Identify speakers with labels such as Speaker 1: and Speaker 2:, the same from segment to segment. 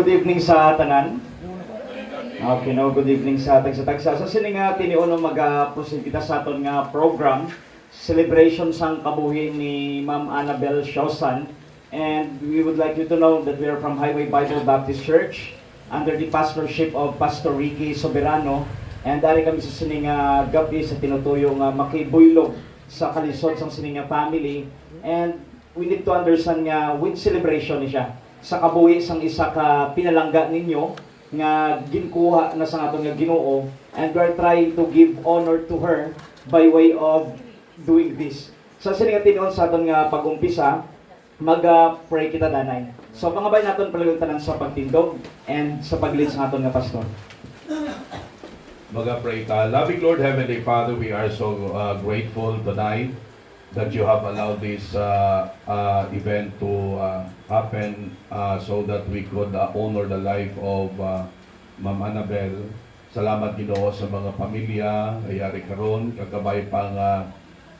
Speaker 1: Good evening sa tanan. Okay, no, good evening sa tagsa-tagsa. Sa sini nga tiniuno mag-proceed kita sa aton nga program, celebration sang kabuhi ni Ma'am Annabel Siosan. And we would like you to know that we are from Highway Bible Baptist Church under the pastorship of Pastor Ricky Soberano. And dari kami sa sini nga gabi sa tinutuyo nga makibuylog sa kalisod sang sini nga family. And we need to understand nga with celebration ni siya sa kabuhi sang isa ka pinalangga ninyo nga ginkuha na sa aton nga Ginoo, and we are trying to give honor to her by way of doing this. Sa sini nga tinuon sa aton nga pag-umpisa, mag-pray kita danay. So pangabay naton palagutanan sa pagtindog and sa pag-lead sa aton nga pastor.
Speaker 2: Mag-pray ta. Loving Lord, Heavenly Father, we are so grateful tonight that you have allowed this event to happen so that we could honor the life of Ma'am Annabel. Salamat Ginoo sa mga pamilya ayari karon kagabay pang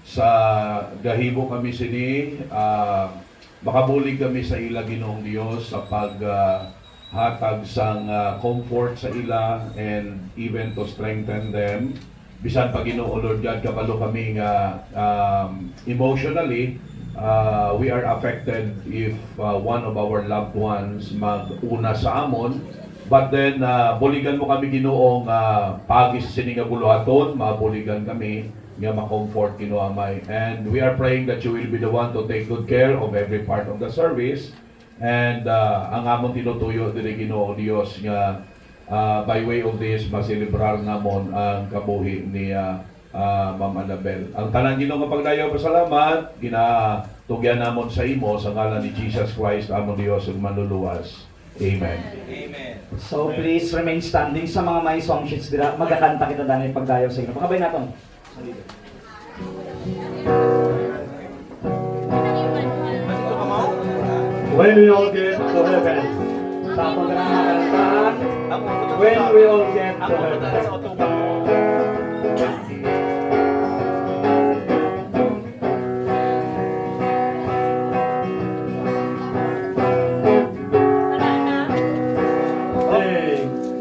Speaker 2: sa gahimo kami sini makabulig kami sa ila Ginoong Dios sa paghatag sang comfort sa ila and even to strengthen them. Bisan pa Ginoo Lord God, kabalo kami nga emotionally we are affected if one of our loved ones mag-una sa amon, but then buligan mo kami Ginoo nga pagis sini nga buluhaton, mabuligan kami nga ma-comfort Ginoo Amay. And we are praying that you will be the one to take good care of every part of the service, and ang amon tinutuyo diri Ginoo Dios nga by way of this, maselebrar namon ang kabuhi ni Ma'am Annabel. Ang tanan Ginoo nga pagdayo pasalamat, ginatugyan namon sa imo sa ngalan ni Jesus Christ, amon Dios ug manluluwas. Amen.
Speaker 3: Amen.
Speaker 1: So please remain standing sa mga may song sheets dira. Magkakanta kita danay pagdayo sa inyo. Pangabay naton. When we all get to heaven. Sa pagkakantaan, when we all get to heaven.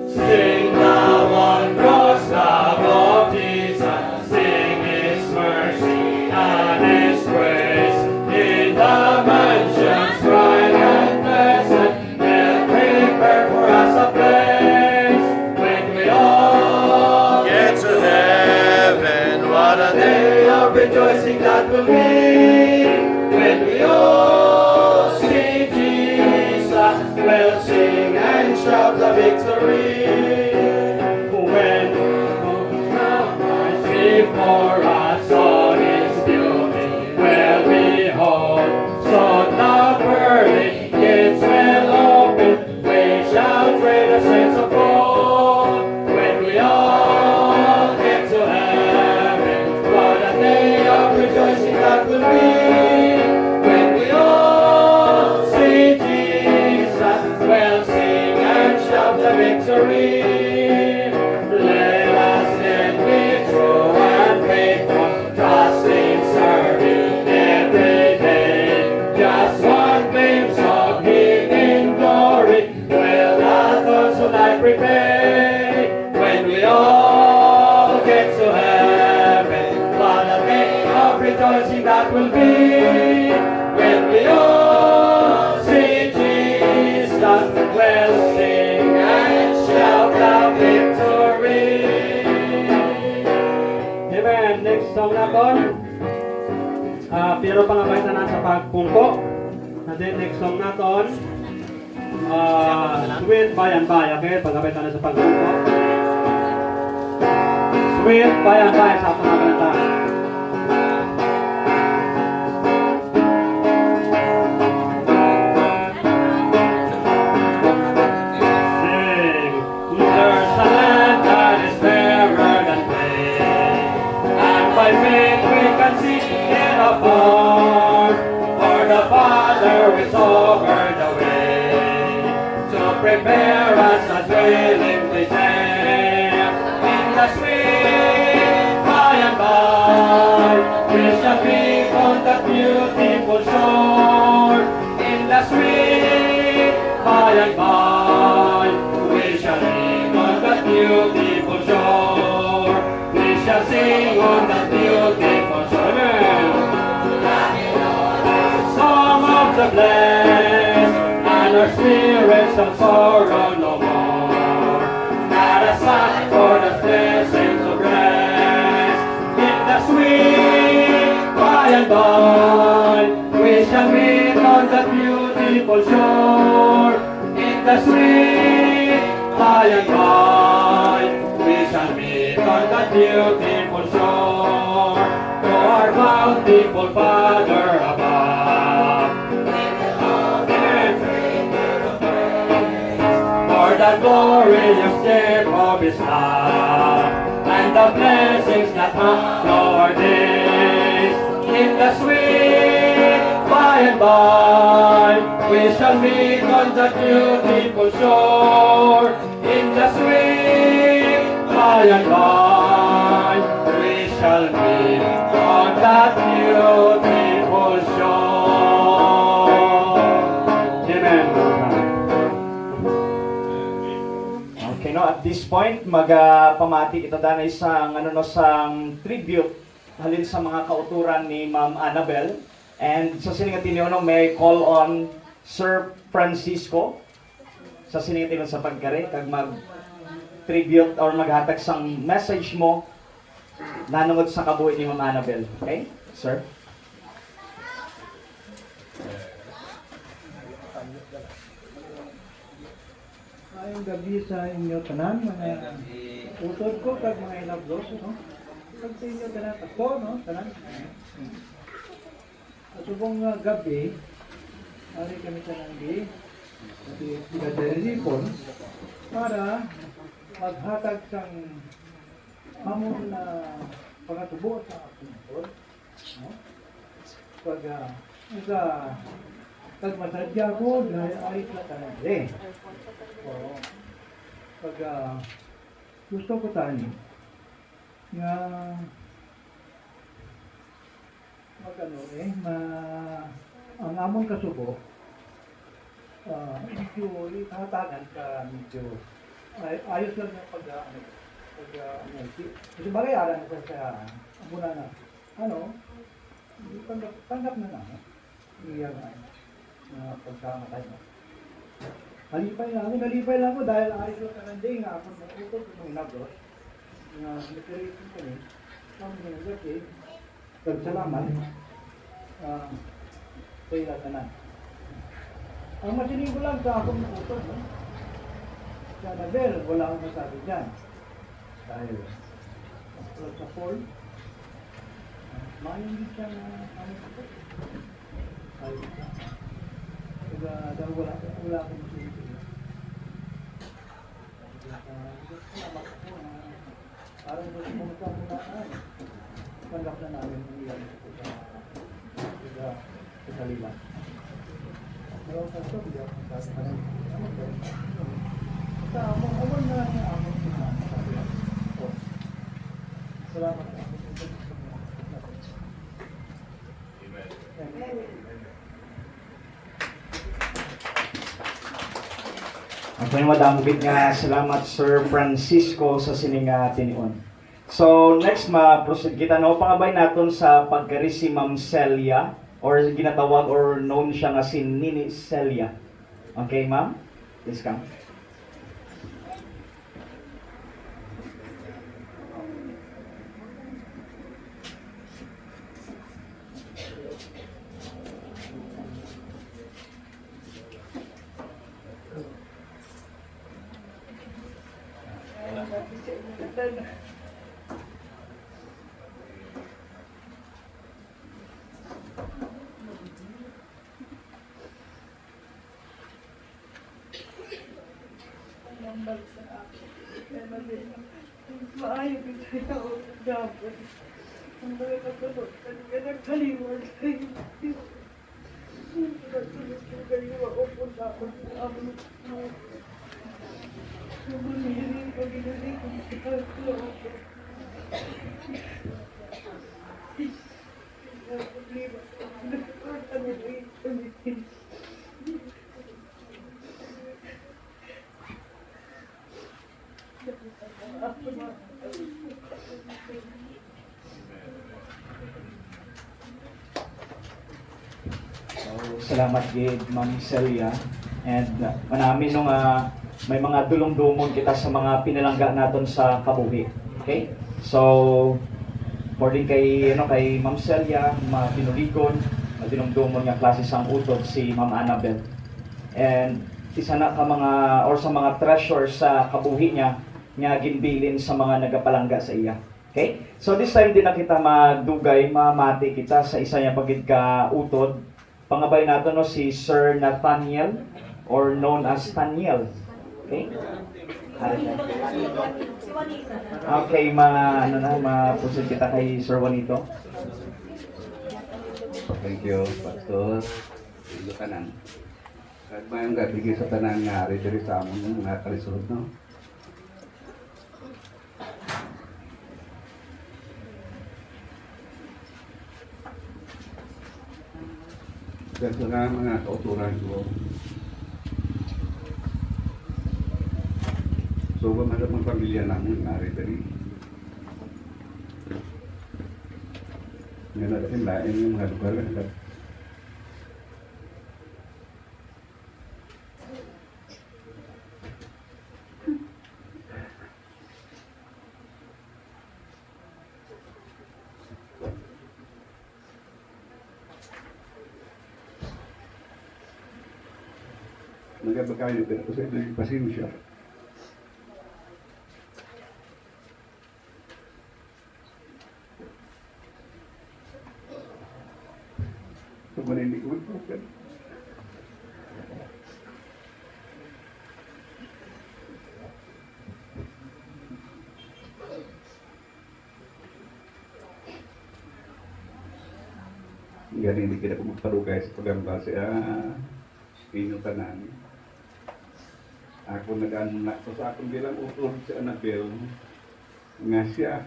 Speaker 3: Sing the wondrous love of Jesus, sing His mercy and His grace. In the mansions bright and pleasant, they'll prepare for us a place. When we all get to heaven, what a day of rejoicing that will be. When we all see Jesus, we'll sing and shout the victory. When before us all His beauty will behold, so the pearly gates will open, we shall trade a sense of gold. When we all get to heaven, what a day of rejoicing that will be. When we all see Jesus, we'll sing and shout the victory. Let us then be true and faithful, trusting, serving every day. Just one glimpse of Him in glory will not also life repay. When we all get to heaven, what a day of rejoicing that will be. When we all see Jesus, we'll sing and shout the victory.
Speaker 1: Amen. Next song naton. Pero pangabay tanan sa pagpungko. And then next song naton. Sweet Bayan Bay. Okay, pangabay tanan sa pagpungko. Sweet Bayan Bay sa pangabay tanan. Sing.
Speaker 3: There's a land that is fairer than plain, and by faith we can see it afar. For the Father is over the way to prepare us as willingly there. In the sweet by and by, we shall be on that beautiful shore. In the sweet by and by. shall sorrow no more. Not a sign for the blessings of rest. In the sweet by and by, we shall meet on that beautiful shore. In the sweet by and by, we shall meet on that beautiful shore. To our bountiful Father above, for the glorious gift of His love, and the blessings that haunt our days. In the sweet by and by, we shall meet on that beautiful shore. In the sweet by and by, we shall meet on that beautiful shore. Amen.
Speaker 1: Okay, no, at this point, magpamati kita danay sang sang tribute halin sa mga kauturan ni Ma'am Annabel. And sa sininga tiniono, may I call on Sir Francisco sa sininga tiniono sa pagkari kag mag-tribute or maghatag sang message mo nanungod sa kabuhi ni Ma'am Annabel. Okay, sir?
Speaker 4: Ayong gabi sa inyo tanan, mga utod ko, kag mga ilablos, no? Kag sa inyo tanan, ako, no? Tanan. At subong gabi, ari kami tanan di, pati pinag-telefon, para maghatag sang hamon na pangatubo sa akong utod, no? Pag, kag masadya ko, dahil ay sa tanan di. Oo. Pag gusto ko tayo nga ang amon kasubo medyo itatagan ka medyo ayos lang ng kasi bagay alam ko sa muna na tanggap na na iya na pagkamatay mo. Nalipay lang ako dahil ayos lang kananding nga ako ng utot ko ng inabros na nagkareason kami ang ginagabi pagsalamat sa ilatanan. Ang masiling ko lang sa akong utot sa Annabel, wala akong masabi dyan dahil sa Paul mayroon siya na utot ayos lang dahil wala akong masabi. Parang gusto mo ito ang tanggap na namin ang iyan sa salila. Pero sa ito, hindi ako masabi pa rin. Basta amon na lang yung amon na sabi ako. Salamat po.
Speaker 1: Okay, madamugit nga salamat Sir Francisco sa sininga tinion. So, next ma-proceed kita no pangabay naton sa pagkari si Ma'am Celia or ginatawag or known siya nga si Nini Celia. Okay, ma'am? Please come.
Speaker 5: Maayo kita ako dapat. Ang mga katulog, kanina kaliwag kayo. Katulog ko kayo ako punta ako sa amon mo. Sumunirin ko, ginuli ko sa katulog. Pag-liba ko, nagkakano rin.
Speaker 1: So, salamat gid Ma'am Celia. And manamin nung may mga dulong-dumon kita sa mga pinalangga naton sa kabuhi. Okay? So, according kay Ma'am Celia, mga pinulikon, dinumdumon nga klase sang utod si Ma'am Annabel. And isa na ka mga or sa mga treasure sa kabuhi niya nga ginbilin sa mga nagapalangga sa iya. Okay? So this time din na kita magdugay, mamati kita sa isa niya pagid ka utod. Pangabay nato no si Sir Nathaniel or known as Taniel. Okay? Okay, ma-proceed kita kay Sir Juanito.
Speaker 6: Thank you, Pastor. Ilo tanan. Kahit ba yung gabigay sa tanan nga diri sa amon mga kalisod, no? Ganito nga mga kauturan ko. So, mga pamilya namin nga diri. Ngayon natin lain yung mga lugar na nagabakayo pero sa ito yung pasensya. So, maninikod po ka. Ganun hindi kita ko magparugay sa pagamba sa inyong tanan. Ako nag-ano na ko sa akong bilang utod si Annabel nga siya.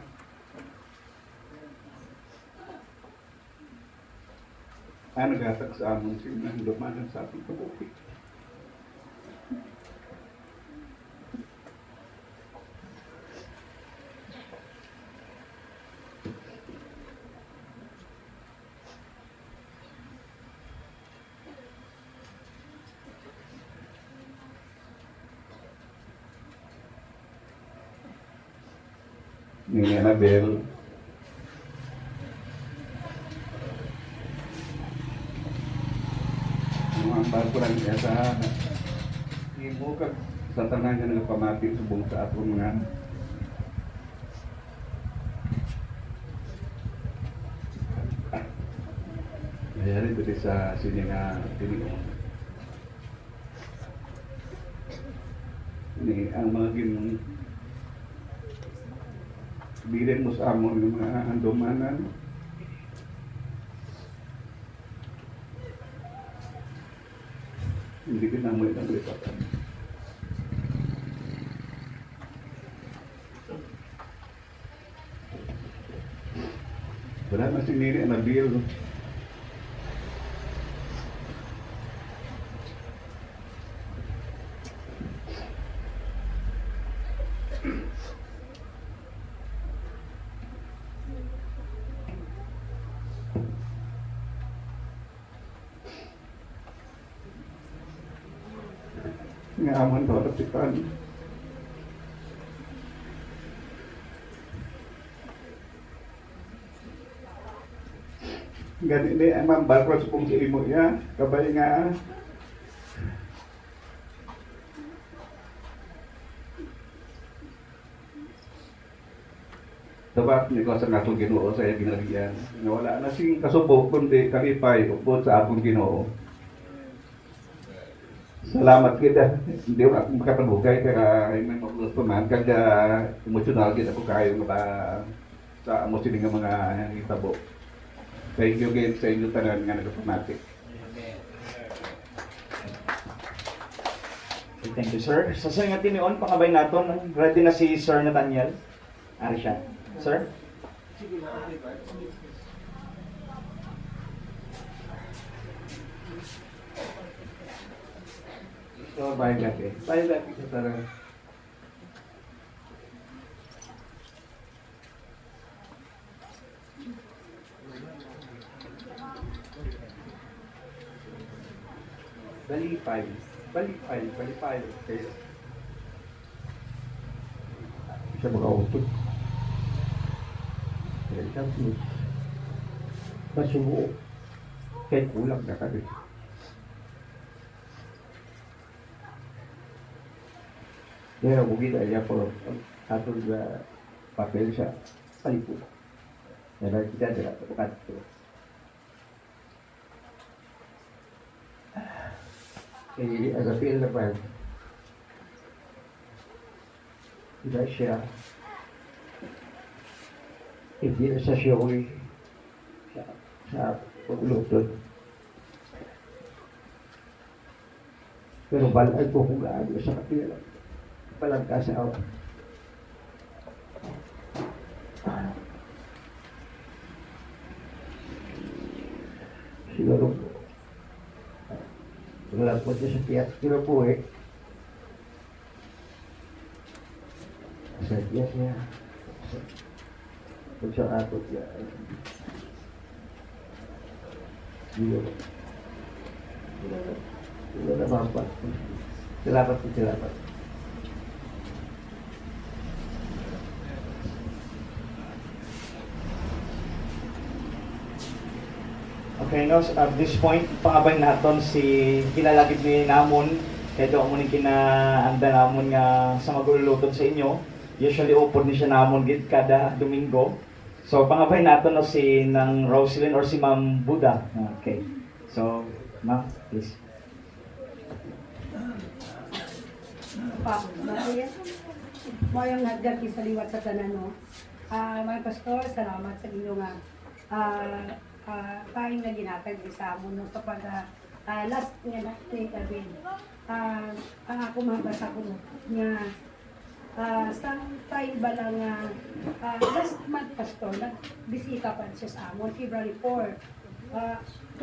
Speaker 6: Naghatag sa amon siya na lumanan sa ating kabuki. Ni Annabel. Ang bago lang niya sa imo kag sa tanan nga nagapamati subong sa atong mga mayari dito sa sini nga tinion. Ni ang mga bilin mo sa amon ng mga andumanan. Hindi ka na mo itang lipatan. Wala na si Nini Annabel. Nga amon to at sipan. Ganit ni amang barko sa pong sa imo ya, kabay nga dapat ni ko sa atong Ginoo sa iya ginarian. Nga wala na sing kasubok kundi kalipay upod sa atong Ginoo. Salamat kita. Hindi ako makapagugay kaya may mabulos pa man kaya emotional kita ko kayo sa amo sini nga mga hitabo. Thank you again sa inyo tanan nga nagapamati.
Speaker 1: Thank you, sir. Sa nga tinion, pangabay naton, ready na si Sir Nathaniel. Ari siya. Sir?
Speaker 6: So, bye back eh. Bye back sa tanan. Dali 5.
Speaker 4: balipay. Kaya
Speaker 7: sa mga utot. Kaya tapos, masumo. Kaya kulang na kami. Kaya mungkin aja kalau atur dua papel sa palipod. Kaya kita tidak tepat itu. Jadi ada feel naman. Tidak siya. Hindi na sa show sa paglutod. Pero balay ko kung gaano sa kapila. Palang kasawa. Siguro wala po siya sa tiyat. Pero po sa tiyat niya. Kung sa ato niya. Wala na mampat. Salamat po, salamat.
Speaker 1: Okay, no, at this point, pangabay naton si kilalagid ni namon, kaya doon mo ni kinaanda namon nga sa magluluton sa inyo. Usually, upod ni siya namon gid kada Domingo. So, pangabay naton no, si ng Roslyn or si Ma'am Buda. Okay. So, Ma'am, please.
Speaker 5: Pa, Maria, mo yung nagdag sa liwat sa tanan, no? Mga pastor, salamat sa inyo nga. Kain na ginatag sa amon no kapag last nga na tabi ang ako mabasa ko nga sa time ba lang last month pastor nagbisita pa siya sa amon February 4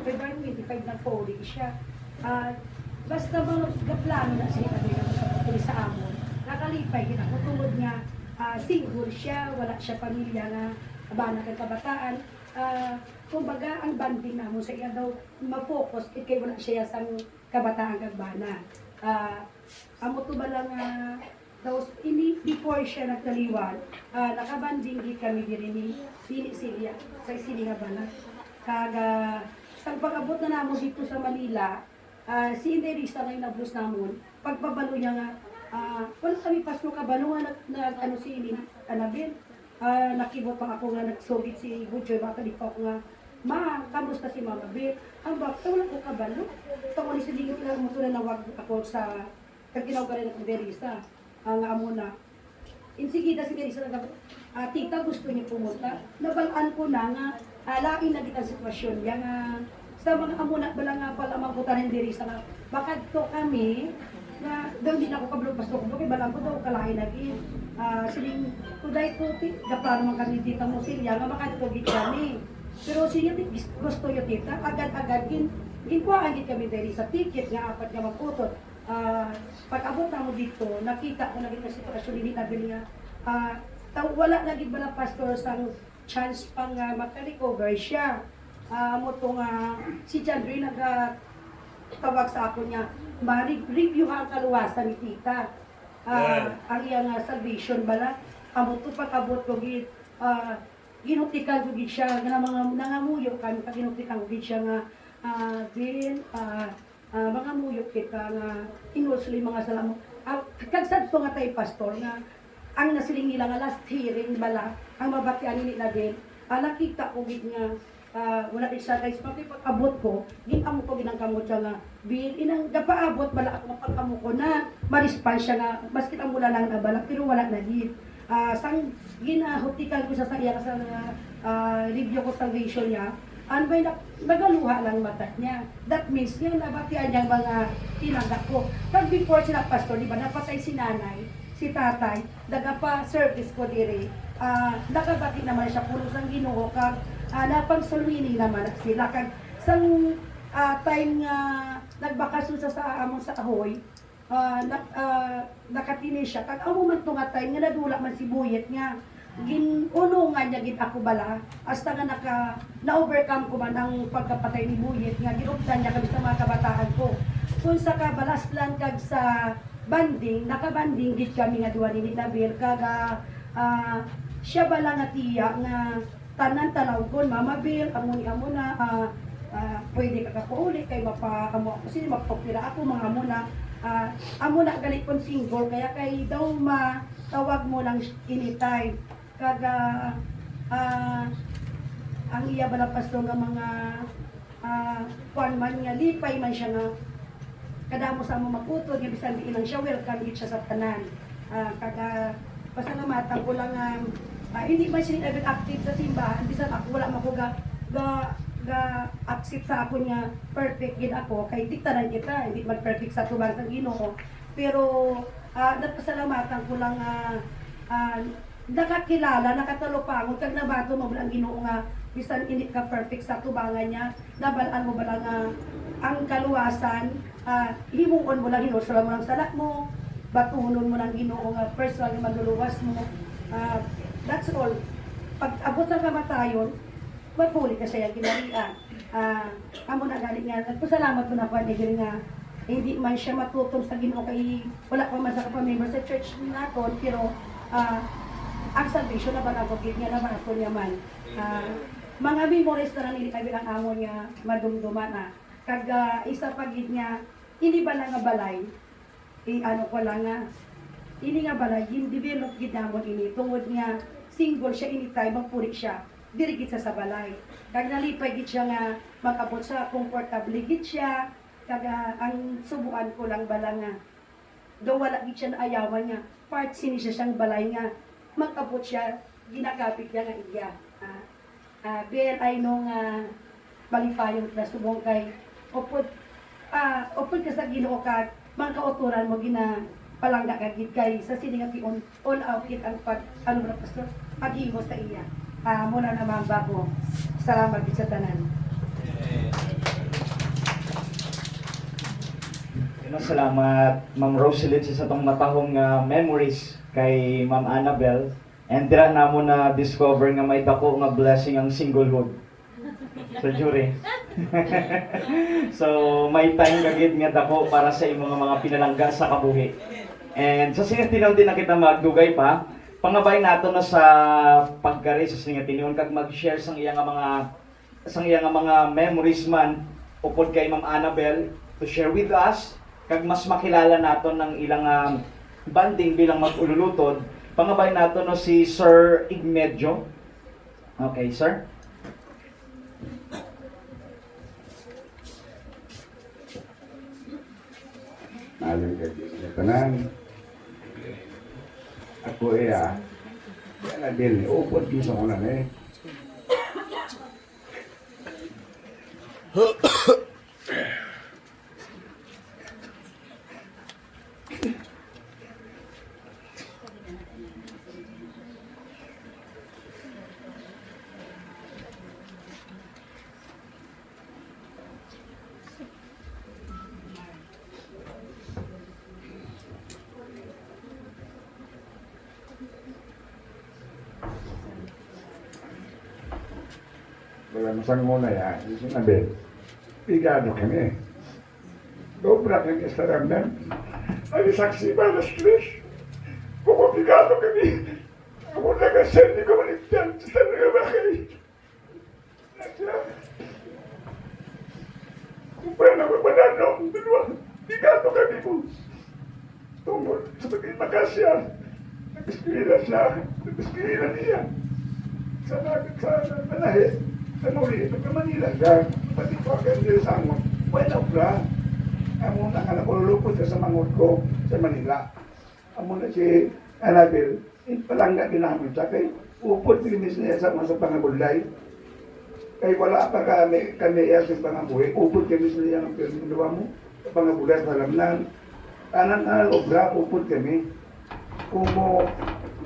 Speaker 5: February 25 na po ulit siya basta mga gaplano na siya sa amon nakalipay kinakutulod nga single siya wala siya pamilya na abana kay kabataan kumbaga ang banding namo sa iya daw ma-focus kay wala siya sa kabataan kagbana. Amo to ba lang daw ini before siya nagtaliwan, nakabanding gid kami diri ni Silya sa sili nga bana. Kaga sa pag-abot na namo dito sa Manila, si Inderista na nabus namon, pagpabalo niya nga wala kami pasno kabalo nga nag ano si ini kanabin. Nakibot pa ako nga nagsugit si Butchoy, baka di pa ako nga, Ma, kamusta si Mama Beth? Ang bakta, wala ko kabalo. Sa kung isiligit lang mo ito na nawag ako sa kaginaw ka rin ng Berisa. Ang amo na. Insigida si Berisa na tita, gusto niyo pumunta. Nabalaan ko na nga, laking na ang sitwasyon niya nga, sa mga amo na bala nga pala mabutan ng Berisa nga, bakit to kami, na daw din ako kablog pasto ko, kaya balang ko daw kalahin lagi. Siling, kuday ko, gaplano man kami tita mo silya, nga makatugit kami. Pero siya gusto yung tita, agad-agad ginkuhaan din kami dahil sa ticket nga apat nga magputot. Pag-abot na mo dito, nakita ko naging na sitwasyon din nabil nga, wala naging bala pastor sa chance pang maka-recover siya. Mo itong si John Ray tawag sa ako niya, ma-review ang kaluwasan ni tita. Ang iyang salvation bala, amo ito pag-abot ko ginutikan ko gid siya nga mga nangamuyo kami ginutikan ko gid siya nga mga muyo kita nga inusli mga salamo kagsad to nga tay pastor nga ang nasiling nila nga last hearing bala ang mabatian ni din nakita ko gid nga wala din sa guys pag-abot ko ginamo ko ginang kamot siya nga bil inang gapaabot bala ako mapagkamo ko na ma-response siya nga maski ang mula lang na bala pero wala na gid sang ginahutikan ko sa iya sa review ko salvation niya, ano ba'y nagaluha lang mata niya. That means, yung nabatian niyang mga tinanggap ko. Pag before sila pastor, di ba, napatay si nanay, si tatay, daga pa service ko diri, nakabati naman siya, puro sang Ginoo kag napagsulwini naman sila. Kag sang time nga nagbakasyon sa among sa Ahoy, nakatini siya kag amo man tungatay nga nadula man si Buyet nga ginunungan niya gid ako bala hasta nga na-overcome ko man ang pagkapatay ni Buyet nga ginuptan niya kami sa mga kabataan ko kung sa kabalaslan kag sa banding, nakabanding gid kami nga duwa ni Nabil kag siya bala nga tiya nga tanan tanaw kon Mama Bill amo ni amo na pwede ka kapauli kay amo ako sino magpapira ako mga amo na amo na galit kon single kaya kay daw matawag mo lang anytime kag ang iya bala pastor nga mga kuan man nga lipay man siya nga kadamo sa mo maputol nga bisan di ilang siya welcome gid siya sa tanan kag pasalamatan ko lang hindi man siya even active sa simbahan bisan ako wala man ko ga accept sa ako niya perfect gid ako kay diktaran kita hindi man perfect sa tubang sa Ginoo pero napasalamatan ko lang nakakilala nakatalupangon kag nabato mo ang Ginoo nga bisan hindi ka perfect sa tubangan niya nabalaan mo ba lang ang kaluwasan himuon mo lang hinusulan mo lang salat mo batunon mo ng Ginoo nga personal nga maluluwas mo that's all pag abot sa kamatayon mapuli ka siya kinarian amo na galing nga nagpasalamat mo na pa nga hindi man siya matutong sa Ginoo kay wala pa man sa kapamember sa church naton pero ang salvation na banagogit niya naman ako niya man mga memories na nili kami ang amo niya madumduman kag isa pagid niya hindi ba nga balay ano ko lang hindi nga balay yung develop gid namon ini tungod nga single siya anytime magpuri siya dirigit sa balay kag nalipay gid siya nga makabot sa comfortable gid siya kag ang subuan ko lang bala nga do wala gid siya naayawan niya part sini siya siyang balay nga makabot siya ginakapit niya nga iya Bill ay nung malipayong nasubong kay upod ka sa Ginoo kag mga kauturan mo gina palangga kagid kay sa sininga pion all out it ang pag ano ba pastor paghimo sa iya muna naman bago salamat gid sa tanan.
Speaker 1: Salamat Ma'am Roseline sa atong matahong memories kay Ma'am Annabel. And dira na mo na discover nga may dako nga blessing ang singlehood sa jury. So may time kagid nga dako para sa imong mga pinalangga sa kabuhi. And sa singatinaw din na kita magdugay pa, pangabay nato na sa pagkari sa singatinaw kag mag-share sang iya nga mga memories man upod kay Ma'am Annabel to share with us kag mas makilala nato ng ilang banding bilang mag-ululutod. Pangabay nato no si Sir Igmedio. Okay, sir.
Speaker 6: Maling kaibigan tanan. Ako kaya na din, upod ko sa unan Wala masang muna yan, sinabi, pigado kami. Dobra kami sa ramdan. Ay saksi ba na stress? Kung pigado kami, ako nag-asal, di ko maligtan sa mga bakay. Kung pa na mapadano, dalawa, pigado kami po. Tungkol sa pagkain makasya, nag-iskila niya. Sa manahe. Sa muli, pagka Manila ka, pati ko agad nila sa angon, wala ka. Amo na nga nakululupot sa mangon ko sa Manila. Amo na si Annabel, palangga ginamit sa kay upod pinis niya sa mga pangabulay. Kay wala pa kami sa pangabuhi, upod kami niya ng pinagawa mo, sa pangabulay sa lamnan. Tanan-tanan obra, upod kami. Kung mo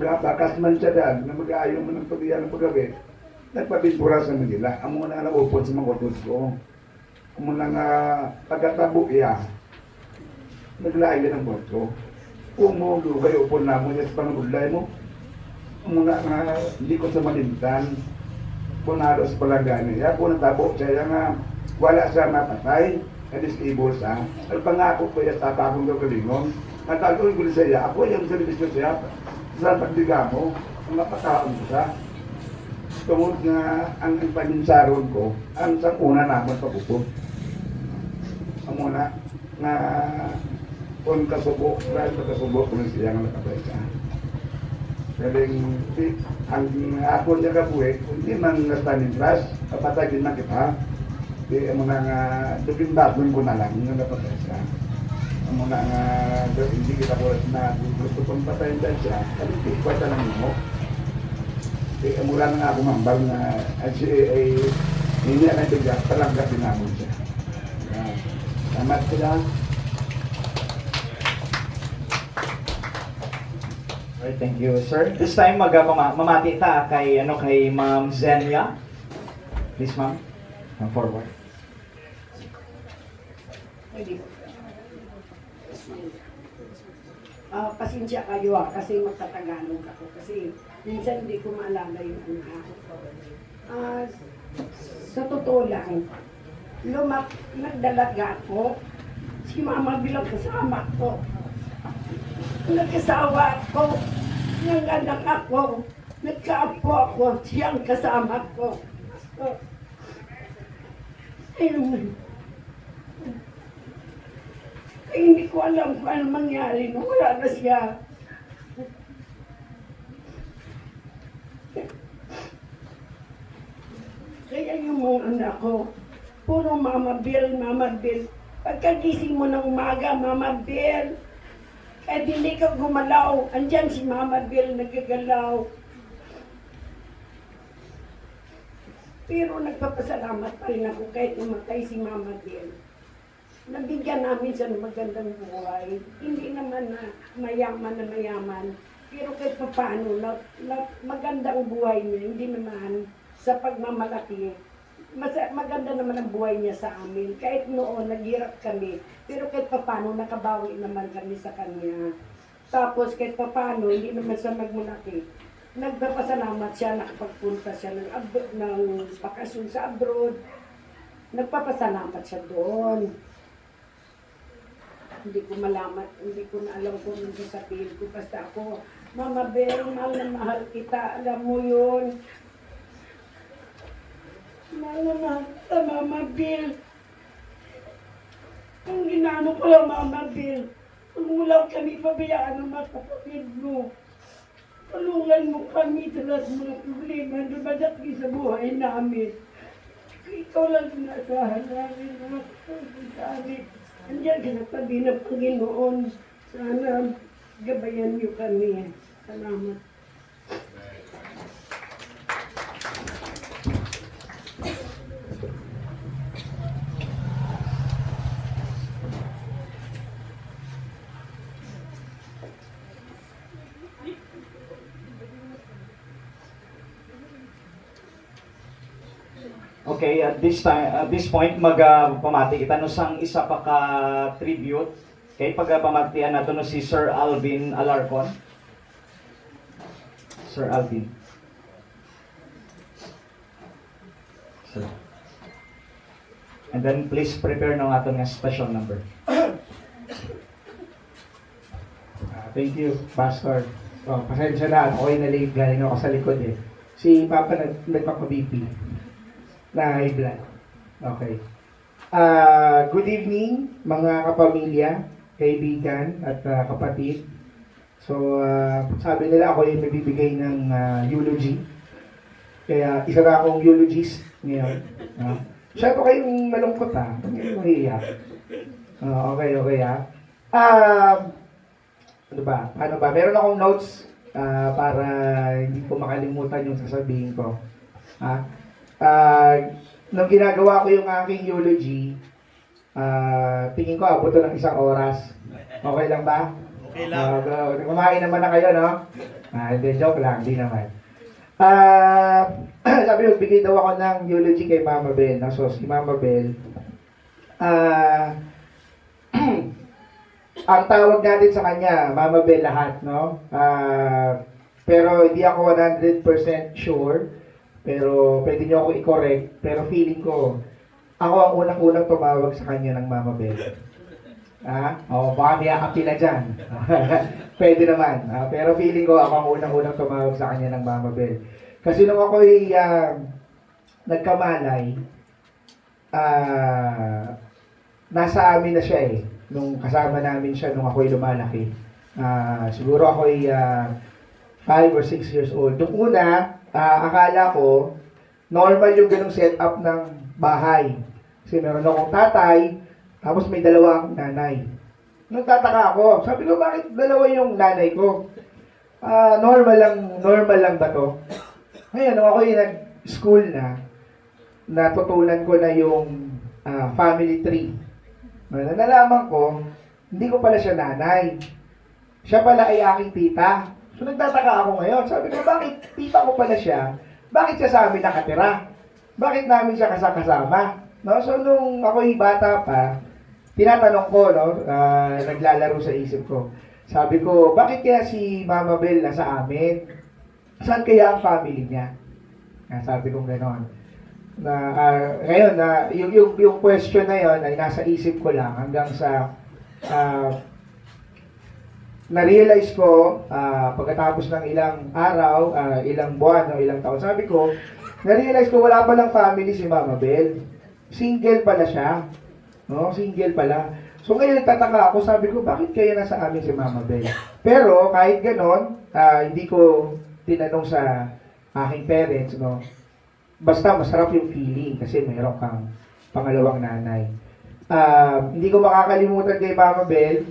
Speaker 6: bakas man siya dad, na mag-aayaw mo ng pagdiyan ng paggabi, nagpabinpura sa Manila, amo na naupod sa mga kutos ko. Amo na nga pagkatabo iya, naglaay ng boto. Kung mo lugay upod na mo niya sa pangabulay mo, amo na nga likod sa malintan, punalo sa palanggan niya. Kung natabo siya nga wala siya mapatay, na-disable sa, at pangako ko yung tatakong gagalingon. Natagawin ko sa iya, ako yung service ko siya, sa pagdiga mo, ang napataon ko siya. Tungod nga ang paninsaron ko, ang sa una naman pagupod. Ang una, nga kung kasubo, dahil pagkasubo, kung siya nga nakapay siya. Kaling, ang ako niya kabuhi, hindi man natanintras, kapatagin na kita. Di ang mga nga, dupindaton ko na lang, yung napatay siya. Ang mga nga, hindi kita ko na gusto kong patayin dahil siya, kasi di kwenta lang mo. Di, mula na nga ako mambal na, ay, hindi na nabigyan, palanggat din namin siya. Salamat sila.
Speaker 1: Alright, thank you, sir. This time, mamati ta kay, kay Ma'am Zenia. Please, ma'am. Come forward.
Speaker 5: Pwede. Pasensya kayo kasi magtatagalog ako kasi minsan hindi ko maalala yung anak ko. Sa totoo lang, nagdalaga ako, si Mama bilang kasama ko. Nagkasawa ako, ng anak ako, nagkaapo ako, siyang kasama ko. So, ayun. Kaya hindi ko alam kung ano mangyari nung wala na siya. Kaya yung mga anak ko, puro Mama Bill, Mama Bill. Pagkagising mo ng umaga, Mama Bill. Kahit hindi ka gumalaw, andyan si Mama Bill nagagalaw. Pero nagpapasalamat pa rin ako kahit namatay si Mama Bill. Nabigyan namin siya ng magandang buhay. Hindi naman na mayaman. Pero kahit paano, magandang buhay niya. Hindi naman sa pagmamalaki. Maganda naman ang buhay niya sa amin. Kahit noon, naghirap kami. Pero kahit paano, nakabawi naman kami sa kanya. Tapos kahit paano, hindi naman siya nagmulaki. Nagpapasalamat siya, nakapagpunta siya ng bakasyon sa abroad. Nagpapasalamat siya doon. Hindi ko malaman, hindi ko na alam kung ano sasabihin ko. Basta ako, Mama Bel, mahal na mahal kita. Alam mo yun. Mahal na mahal kita, Mama Bel. Ang ginano ko lang, Mama Bel. Kung wala kami pabayaan ng mga kapatid mo. Tulungan mo kami sa lahat ng mga problema na dumadating sa buhay namin. Ikaw lang sinasahan namin, mga kapatid sa amin. Andiyan ka na tabi ng Panginoon. Sana gabayan niyo kami. Salamat.
Speaker 1: Okay, at this point pamati kita no sang isa pa ka tribute kay pamatian nato no si Sir Alvin Alarcon. Sir Alvin. Sir. And then please prepare no aton nga special number.
Speaker 7: Thank you, Pastor. Pasensya na, ako yung nalate, galing ako sa likod eh. Si Papa nagpapa-BP na high blood. Okay. Good evening, mga kapamilya, kaibigan, at kapatid. So, sabi nila ako yung nagbibigay ng eulogy. Kaya, isa na akong eulogist ngayon. Siya po kayong malungkot ha. Huwag kayong mahiyak. Okay ha. Ano ba? Paano ba? Meron akong notes para hindi ko makalimutan yung sasabihin ko. Nung ginagawa ko yung aking eulogy, tingin ko abot ng 1 oras. Okay lang ba? Okay lang. Kumain naman na kayo, no? Hindi, joke lang. Hindi naman. Sabi ko, bigay daw ako ng eulogy kay Mama Bel. So, si Mama Bel, ang tawag natin sa kanya, Mama Bel lahat, no? Pero hindi ako 100% sure. Pero pwede niyo ako i-correct. Pero feeling ko, ako ang unang-unang tumawag sa kanya ng Mama Bel. Baka may akapila dyan. Pwede naman. Pero feeling ko ako ang unang-unang tumawag sa kanya ng Mama Bel. Kasi nung ako'y nagkamalay, nasa amin na siya eh. Nung kasama namin siya nung ako'y lumalaki. Siguro ako'y 5 or 6 years old. Nung una, akala ko, normal yung ganung setup ng bahay. Kasi meron akong tatay, tapos may dalawa akong nanay. Nagtataka ako, sabi ko, bakit dalawa yung nanay ko? Normal lang ba to? Ngayon, nung ako'y nag-school na, natutunan ko na yung family tree. Nalaman ko, hindi ko pala siya nanay. Siya pala ay aking tita. So nagtataka ako ngayon. Sabi ko, bakit tita ko pala siya? Bakit siya sa amin nakatira? Bakit namin siya kasama? No? So nung ako'y bata pa, tinatanong ko, no, naglalaro sa isip ko. Sabi ko, bakit kaya si Mama Bel nasa amin? Saan kaya ang family niya? Sabi ko gano'n. Ngayon, yung question na yon ay nasa isip ko lang hanggang sa na-realize ko pagkatapos ng ilang araw, ilang buwan o ilang taon. Sabi ko, na-realize ko wala palang family si Mama Bel. Single pala siya. No, single pala. So ngayon nagtataka ako, sabi ko, bakit kaya nasa amin si Mama Bel? Pero kahit ganon, hindi ko tinanong sa aking parents, no. Basta masarap yung feeling kasi mayroon kang pangalawang nanay. Hindi ko makakalimutan kay Mama Bel,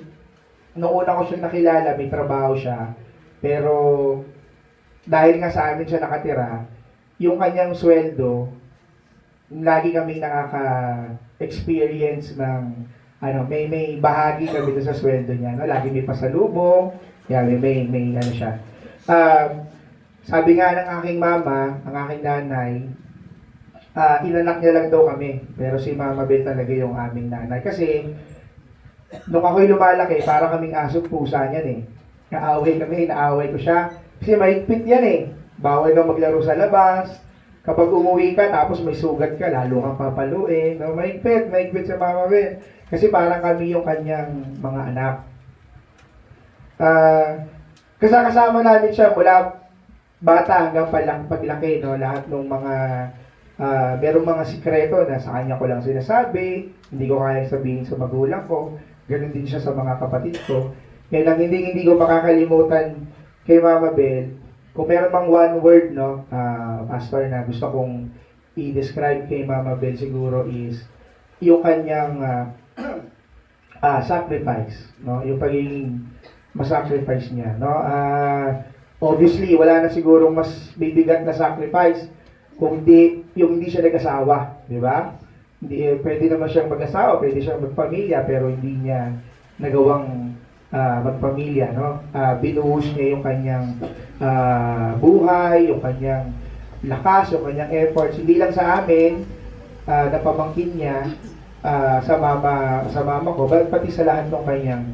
Speaker 7: noong una ko siya nakilala, may trabaho siya. Pero dahil nga sa amin siya nakatira, yung kanyang sweldo, lagi kami nakaka-experience ng may bahagi kami doon sa sweldo niya, no? Lagi may pasalubong, may ano siya. Sabi nga ng aking mama, ang aking nanay, inanak niya lang daw kami. Pero si Mama Bel talaga yung aming nanay. Kasi, nung ako'y lumalaki, para kaming aso pusa niyan eh. Naaway ko siya. Kasi mahigpit yan eh. Bawal na maglaro sa labas. Kapag umuwi ka, tapos may sugat ka, lalo kang papaluin. No, mahigpit si Mama Bel. Kasi parang kami yung kanyang mga anak. Kasama namin siya mula bata hanggang paglaki, no? Lahat ng mga merong mga sikreto na sa kanya ko lang sinasabi, hindi ko kaya sabihin sa magulang ko, ganun din siya sa mga kapatid ko. Kaya lang hindi ko makakalimutan kay Mama Bel, kung meron mang one word, no, pastor, na gusto kong i-describe kay Mama Bel siguro is yung kanyang sacrifice, no, yung pagiging masacrifice niya, no. Obviously, wala na siguro mas bibigat na sacrifice kung hindi siya nag-asawa, di ba? Hindi, pwede naman siyang mag-asawa, pwede siyang magpamilya, pero hindi niya nagawang magpamilya, no? Binuhos niya yung kanyang buhay, yung kanyang lakas, yung kanyang efforts, hindi lang sa amin, na pamangkin niya, sa mama ko, pati sa lahat ng kanyang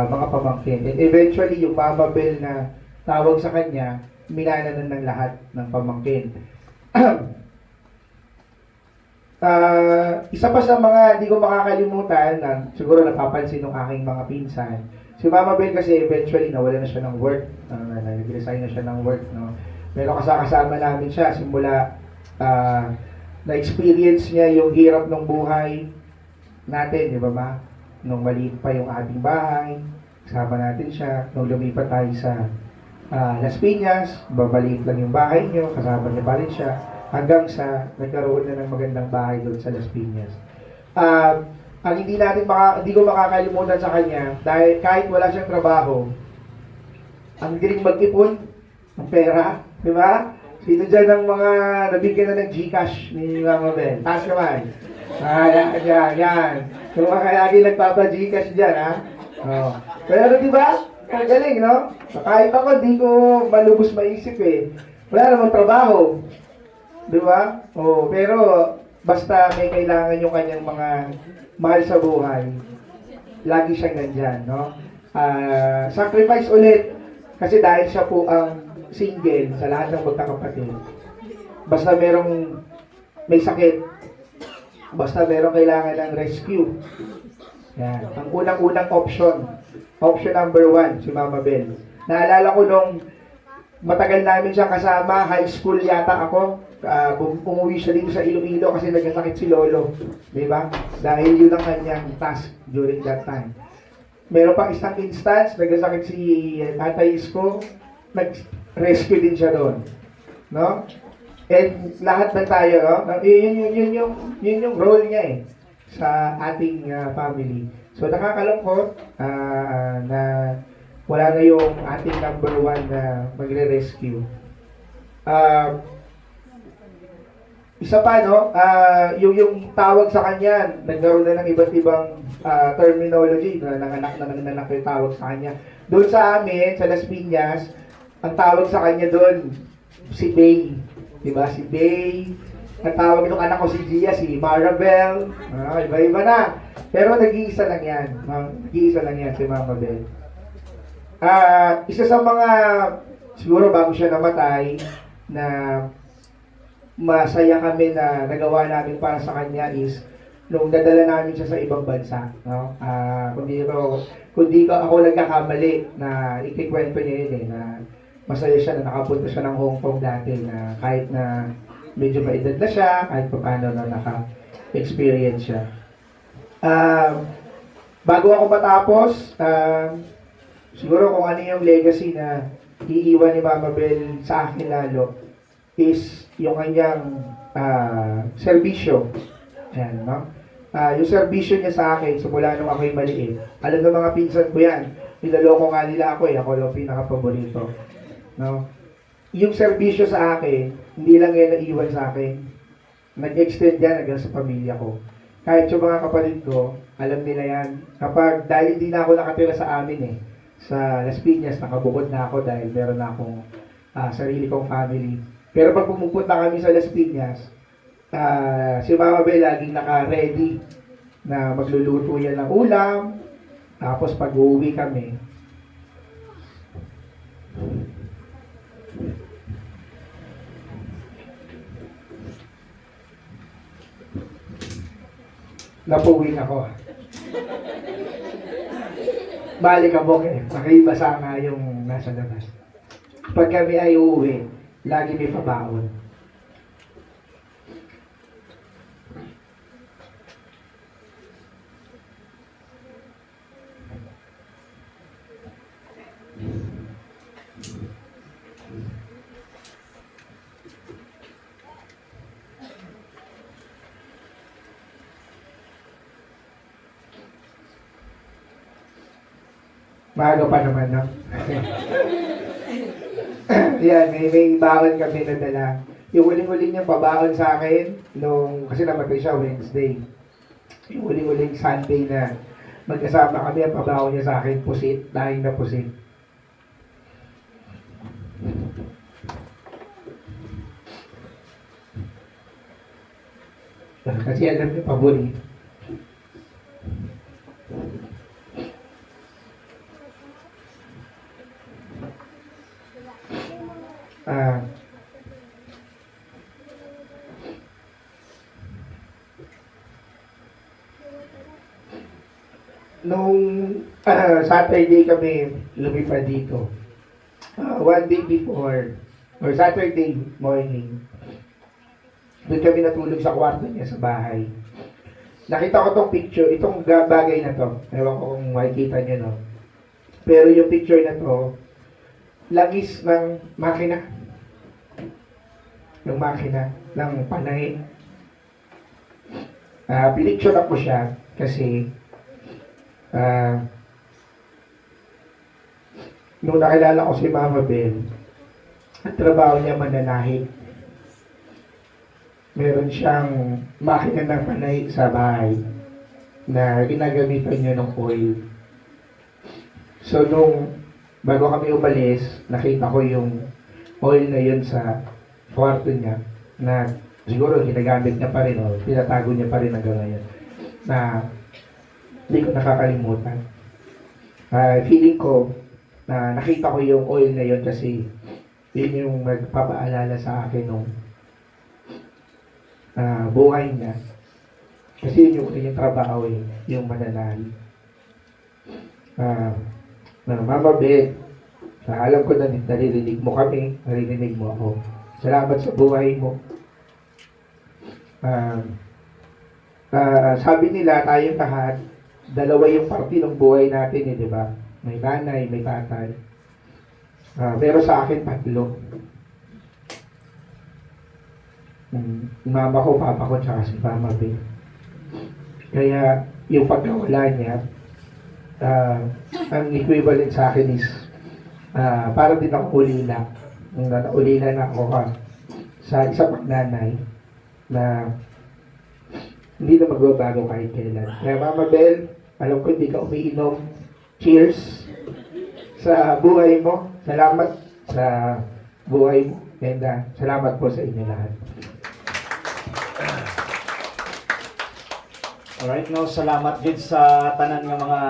Speaker 7: mga pamangkin. And eventually, yung Mama Bel na tawag sa kanya, minananan ng lahat ng pamangkin. Isa pa sa mga hindi ko makakalimutan na siguro napapansin ng aking mga pinsan, si Mama Bel kasi eventually nawala na siya ng work, nag-resign na siya ng work, no? Pero kasama namin siya simula na-experience niya yung hirap ng buhay natin, di ba ma? Nung maliit pa yung ating bahay, kasama natin siya. Nung lumipat tayo sa Las Piñas, babaliit lang yung bahay niyo, kasama niya pa rin siya, hanggang sa nagkaroon na ng magandang bahay doon sa Las Piñas. Ang hindi ko makakalimutan sa kanya, dahil kahit wala siyang trabaho, ang galing mag-ipon ng pera, di ba? Sino dyan ang mga nabigyan na ng Gcash ni Mama Bel? Taas naman. Yan. Yung mga lagi nagpapa-Gcash dyan, ha? Oh. Pero di ba? Ang galing, no? Kahit ako, di ko malubos maisip eh. Wala namang trabaho. Di ba? Oh, pero basta may kailangan yung kanyang mga mahal sa buhay, lagi siyang nandyan, no? Sacrifice ulit. Kasi dahil siya po ang single sa lahat ng magkakapatid. Basta may sakit, Basta meron kailangan ng rescue. Yan. Ang unang-unang option. Option number 1, si Mama Bel. Naalala ko nung matagal namin siya kasama, high school yata ako. Umuwi siya dito sa Iloilo kasi nagkasakit si Lolo. Di ba? Dahil yun ang kanyang task during that time. Meron pang isang instance, nagkasakit si Tatay Isko, nag-rescue din siya doon. No? And lahat ng tayo, no? Yun yung role niya eh sa ating family. So nakakalungkot na wala na yung ating number 1 na magre-rescue. Isa pa, no? Yung tawag sa kanya, nagkaroon na ng iba't ibang terminology na nanganak yung tawag sa kanya. Doon sa amin, sa Las Piñas, ang tawag sa kanya doon, si Bay. Diba? Si Bay. Ang tawag ng anak ko si Gia, si Marabel. Iba-iba na. Pero nag-iisa lang yan. Nag-iisa lang yan si Mama Bel. Isa sa mga, siguro bago siya namatay, na masaya kami na nagawa namin para sa kanya is nung dadala namin siya sa ibang bansa, no? Kundi ako nagkakamali na ikikwento niya yun eh, na masaya siya na nakapunta siya ng Hong Kong dati, na kahit na medyo maedad na siya, kahit pa paano na naka-experience siya. Bago ako matapos, siguro kung ano yung legacy na iiwan ni Mama Bel sa akin lalo, is yung kanyang serbisyo. Ayan, no? Yung serbisyo niya sa akin, simula nung ako'y maliit. Alam ng mga pinsan ko yan. Nilaloko nga nila ako eh. Ako lang pinaka-paborito. No? Yung serbisyo sa akin, hindi lang yan naiwan sa akin. Nag-extend yan hanggang sa pamilya ko. Kahit yung mga kapatid ko, alam nila yan. Kapag, dahil hindi na ako nakatira sa amin eh, sa Las Piñas, nakabukod na ako dahil meron na akong sarili kong family. Pero pag pumupunta kami sa Las Piñas, si Mama Bel laging naka-ready na magluluto yan ng ulam. Tapos pag uuwi kami, napuwing ako. Balikabok eh. Nakibasa nga yung nasa labas. Pag kami ay uuwi, lagi may pabaon. Maaga pa naman, no? Yan, may baon kami na dala. Yung huling-huling niyang pabaon sa akin, kasi namatay siya Wednesday. Yung huling-huling Sunday na magkasama kami, ang pabaon niya sa akin, pusit, dahil na pusit. Kasi alam niyo, paborito. Nung Saturday kami lumipad dito. One day before, or Saturday morning, doon kami natulog sa kwarto niya sa bahay. Nakita ko tong picture, itong bagay na to. Ewan ko kung makikita niyo, no? Pero yung picture na to, langis ng makina. Yung makina ng panay. Pinicture ako siya kasi nung nakilala ko si Mama Bel, ang trabaho niya mananahid. Meron siyang makina ng panay sa bahay na ginagamitan niya ng oil. So nung bago kami umalis, nakita ko yung oil na yun sa kwarto niya na siguro ginagamit niya pa rin o tinatago niya pa rin hanggang ngayon na hindi ko nakakalimutan. Feeling ko na nakita ko yung oil na yun kasi yun yung magpapaalala sa akin nung buhay niya. Kasi yun yung kanyang trabaho eh, yung mananalig. Mama Beth, alam ko na naririnig mo kami, naririnig mo ako. Salamat sa buhay mo. Sabi nila, tayong lahat, dalawa yung parte ng buhay natin eh, di ba? May nanay, may tatay. Pero sa akin, tatlo. Mama ko, papa ko, tsaka si Mama Beth. Kaya, yung pagkawala niya, ang equivalent sa akin is, para din ako ulila. Ulila na ako sa isang pagnanay na hindi na magbabago kahit kailan. Kaya Mama Bel, alam ko hindi ka umiinom. Cheers sa buhay mo. Salamat sa buhay mo. And salamat po sa inyo lahat.
Speaker 1: Alright, no, salamat din sa tanan nga mga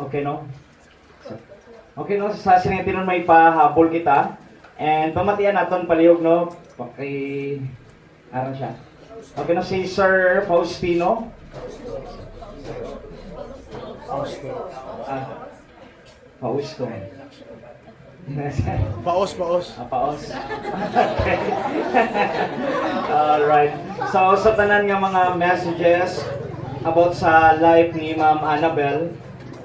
Speaker 1: okay no. Okay no, sa sinitinon may pahabol kita and pamatian naton palihog no, kay aran siya. Okay no, si Sir Faustino. Fausto.
Speaker 3: Paos.
Speaker 1: Paos. Okay. Alright. So, sa tanan nga mga messages about sa life ni Ma'am Annabel,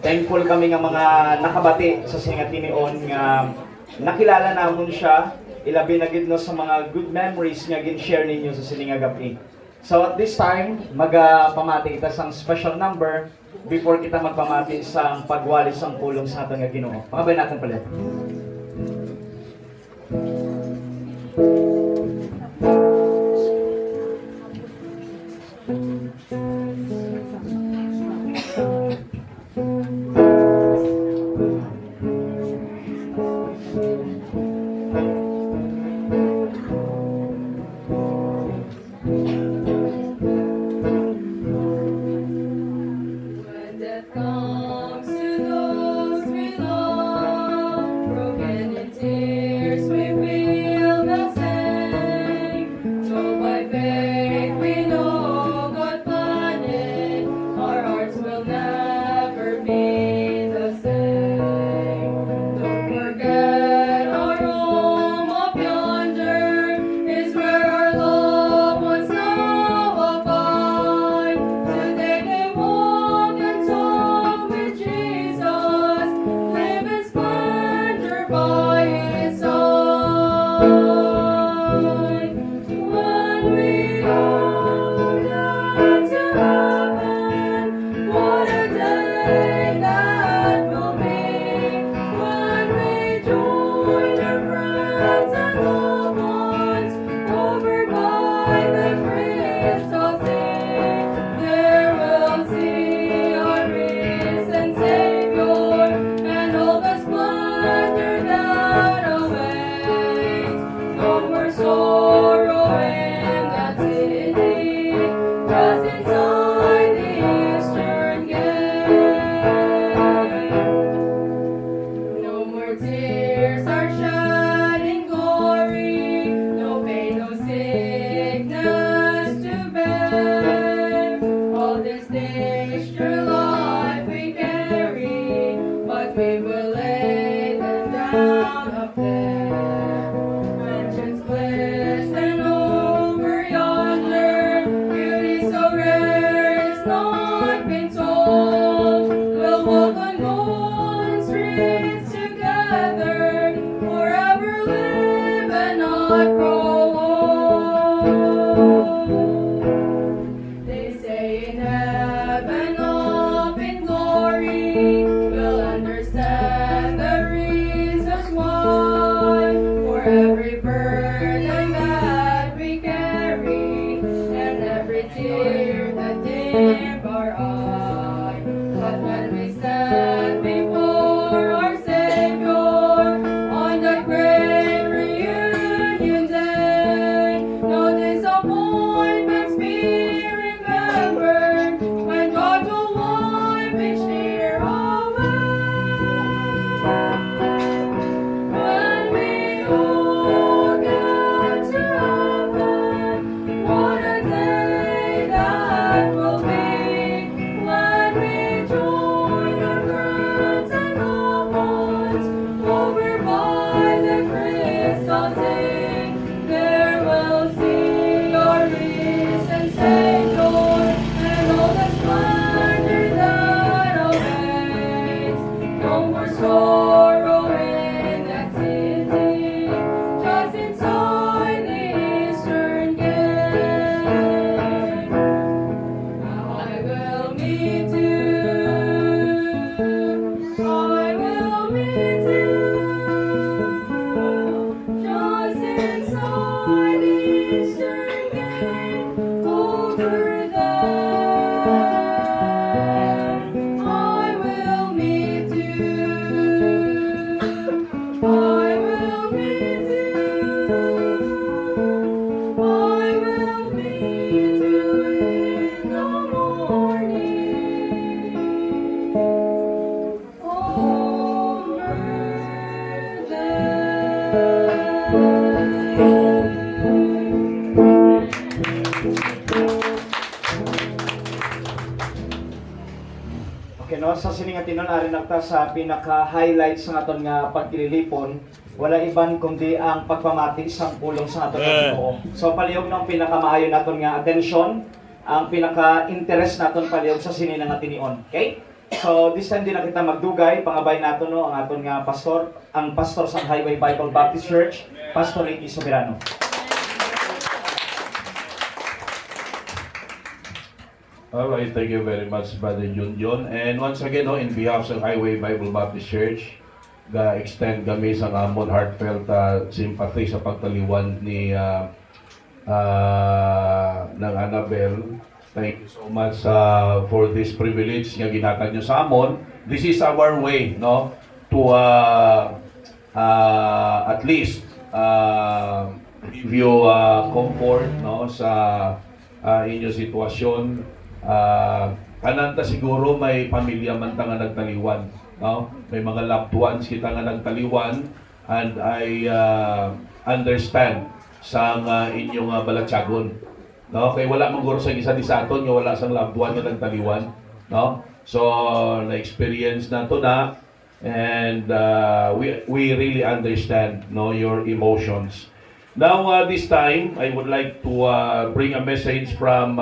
Speaker 1: thankful kami nga mga nakabati sa singatinion nga nakilala namon siya, ilabi na gid no sa mga good memories nga gin-share ninyo sa sininga gabi. So at this time, magpamati kita sang special number before kita magpamati sa pagwalis sang pulong sa aton nga Ginoo. Pakabay natin pala.
Speaker 8: When death comes to those we love, broken in tears we feel the same. So by faith we know God planned it, our hearts will never be the same. Don't forget our home up yonder is where our loved ones now abide. Today they walk and talk with Jesus, live in splendor by His side. When we go down to heaven, what a day that will be. When we join our friends and loved ones over by the crystal sea, there we'll see our risen Savior and all the splendor that awaits. No more sorrow in that city, just inside the eastern gate. No more tears are shed in glory, no pain, no sickness to bear. All these things through life we carry, but we will lay them down up there. Mansions bliss and over yonder, beauty so rare it's not been told. We'll walk on golden streets together, forever live and not grow old. They say in heaven up in glory, we'll understand the reasons why. For
Speaker 1: Okay, no? Sa siningatinon, ari nagta sa pinaka-highlights ng aton nga pagkililipon, wala iban kundi ang pagpamati sa pulong sa aton nga Ginoo. So palihog ng pinakamaayo naton nga attention, ang pinaka-interest naton palihog sa sini nga tinion. Okay? So this time din na kita magdugay, pangabay naton no ang aton nga pastor, ang pastor sa Highway Bible Baptist Church, Pastor Ricky Soberano.
Speaker 2: All right, thank you very much, Brother Junjun. And once again, no, in behalf of Highway Bible Baptist Church, ga-extend kami sa amon heartfelt sympathy sa pagtaliwan ni ng Annabel. Thank you so much for this privilege nga ginhatag niyo sa amon. This is our way, no, to at least give you comfort, no, sa inyong sitwasyon. Kananta siguro may pamilya man ta nga nagtaliwan, no? May mga loved ones kita nga nagtaliwan, and I understand sa inyong balatsagon, no? Kay wala man guro sa isa ni saton nga wala sang loved one nga nagtaliwan, no? So na-experience na to na, and we really understand, no, your emotions. Now, this time, I would like to bring a message from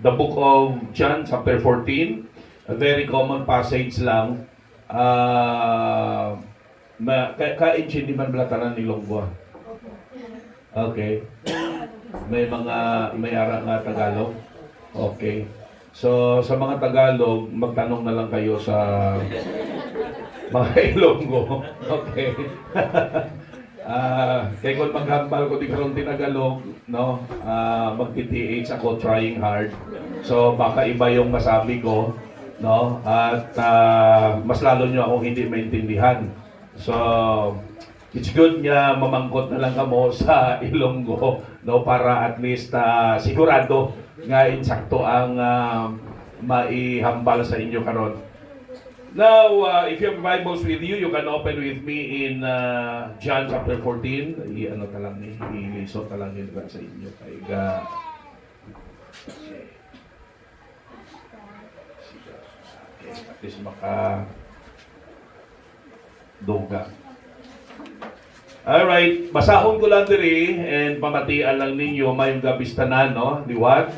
Speaker 2: the book of John, chapter 14. A very common passage lang. Ka-inchindi man balatanan ni Longbo. Okay. May ara nga Tagalog. Okay. So, sa mga Tagalog, magtanong na lang kayo sa mga Ilonggo. Okay. Kaya kung maghambal ko di karon Tagalog, no, magti-TH ako, trying hard. So baka iba yung masabi ko, no, at mas lalo nyo akong hindi maintindihan. So it's good nga mamangkot na lang kamo sa Ilonggo, no, para at least sigurado nga insakto ang maihambal sa inyo karon. Now, if you have Bibles with you, you can open with me in John chapter 14. I-ano ta lang ni, i-lisot ta lang yun sa inyo. Okay, at least duga. Alright, basahon ko lang diri and pamatian lang ninyo mayong gabistanan, no? Liwat.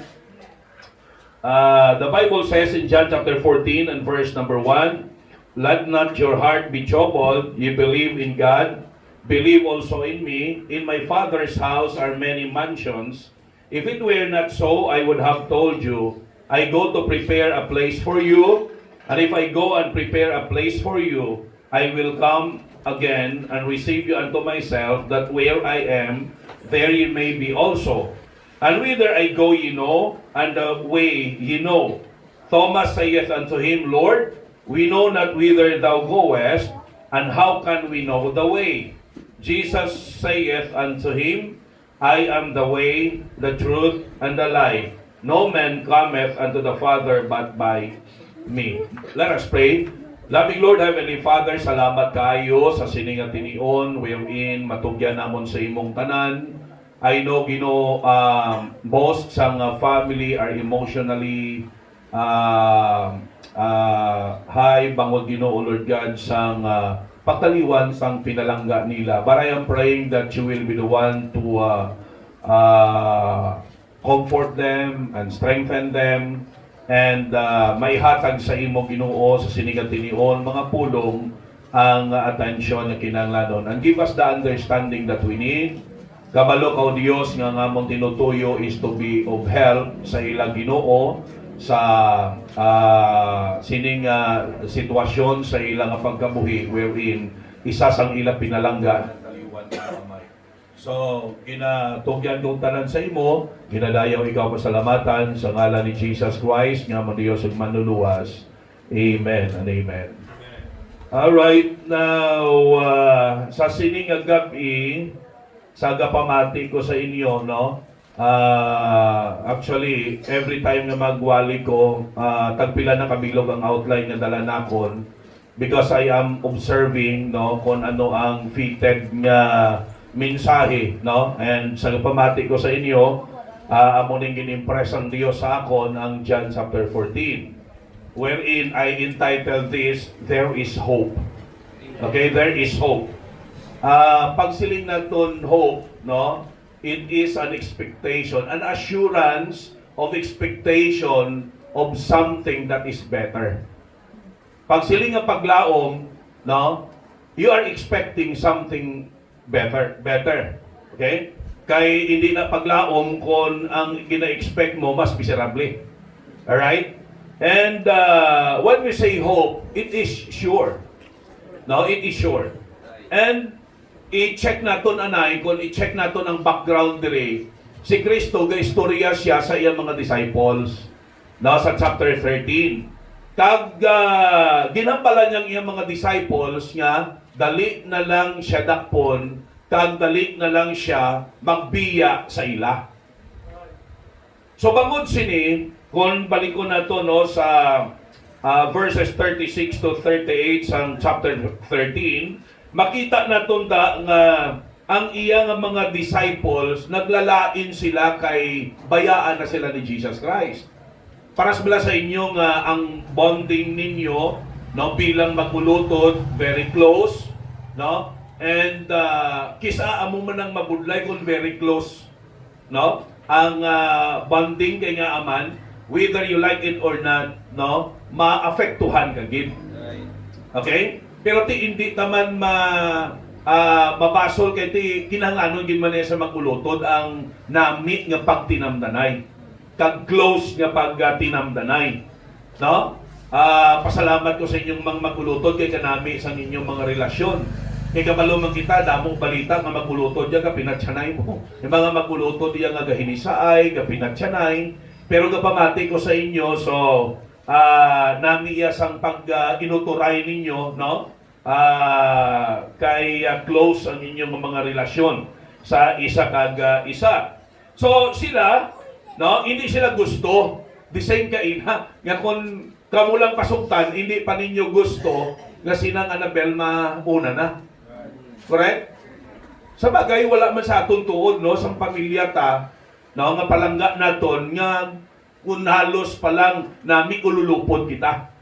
Speaker 2: The Bible says in John chapter 14 and verse number 1, "Let not your heart be troubled. You believe in God, believe also in me. In my Father's house are many mansions. If it were not so, I would have told you. I go to prepare a place for you. And if I go and prepare a place for you, I will come again and receive you unto myself, that where I am, there ye may be also. And whither I go ye know, and the way ye know." Thomas saith unto him, "Lord, we know not whither thou goest, and how can we know the way?" Jesus saith unto him, "I am the way, the truth, and the life. No man cometh unto the Father but by me." Let us pray. Loving Lord, Heavenly Father, salamat kayo sa sininga tinion, wherein matugyan namon sa imong tanan. I know, Ginoo, most sang family are emotionally high, bangod, Ginoo, Lord God, sang pagtaliwan sang pinalangga nila. But I am praying that you will be the one to comfort them and strengthen them, and maihatag sa imo, Ginoo, sa sinigang tinion, mga pulong ang attention na kinahanglan, and give us the understanding that we need. Kabalo ka, Diyos, nga ngamong tinutuyo is to be of help sa ilang, Ginoo, sa sining sitwasyon sa ilang pagkabuhi, wherein isa sang ilang pinalangga taliwan sa kamay. So, ginatugyan kong tanan sa imo, ginadayaw ikaw pasalamatan sa ngalan ni Jesus Christ, nga mo Diyos ug manluluwas. Amen and amen. Alright, now, sa sining gabi, sa gapamati ko sa inyo, no? Actually, every time na magwali ko, tagpila na kabilog ang outline na dala nakon, because I am observing, no, kung ano ang fitted nga mensahe, no? And sa pamati ko sa inyo, amo ning gin-impress ang Dios sa akon ang John chapter 14, wherein I entitled this, There is Hope. Okay, there is hope. Pagsiling naton hope, no? It is an expectation, an assurance of expectation of something that is better. Pagsiling nga paglaom, no? You are expecting something better. Okay? Kay hindi na paglaom kung ang gina-expect mo mas miserable. Alright? And when we say hope, it is sure. No, it is sure. And i-check naton anay, kung i-check naton ang background dire, si Kristo gaistorya siya sa iyang mga disciples. No, sa chapter 13. Kag ginambalan niyang iyang mga disciples nga dali na lang siya dakpon, kag dali na lang siya magbiya sa ila. So bangod sini, kung balikon nato no sa verses 36 to 38 sa chapter 13, makita naton nga ang iya nga mga disciples naglalain sila kay bayaan na sila ni Jesus Christ. Para sa inyo nga ang bonding ninyo, no, bilang magulutod, very close, no? And kisa amo man ang mabudlay kung very close, no? Ang bonding kay nga aman, whether you like it or not, no, maapektuhan ka gid. Okay? Pero ti hindi taman mabasol kay ti kinahanglanon gid man sa magulutod ang nami nga pagtinamdanay. Kag close nga pagtinamdanay. No? Pasalamat ko sa inyong mga magulutod kay kanami sa inyong mga relasyon. Kay kabalo man kita damong balita nga magulutod diya ka pinatsanay mo. Yung mga magulutod diya nga gahinisaay, ka pinatsanay. Pero kapamati ko sa inyo, so nami iya sang pag inuturay ninyo, no? Kay close ang inyong mga relasyon sa isa kag isa. So sila, no, hindi sila gusto the same kaina nga kung kamo lang pasuktan hindi pa ninyo gusto nga sinang Annabel mauna na. Correct? Sa bagay wala man sa atong tuod no sa pamilya ta, no, nga palangga naton nga kung halos pa lang nami ululupod kita.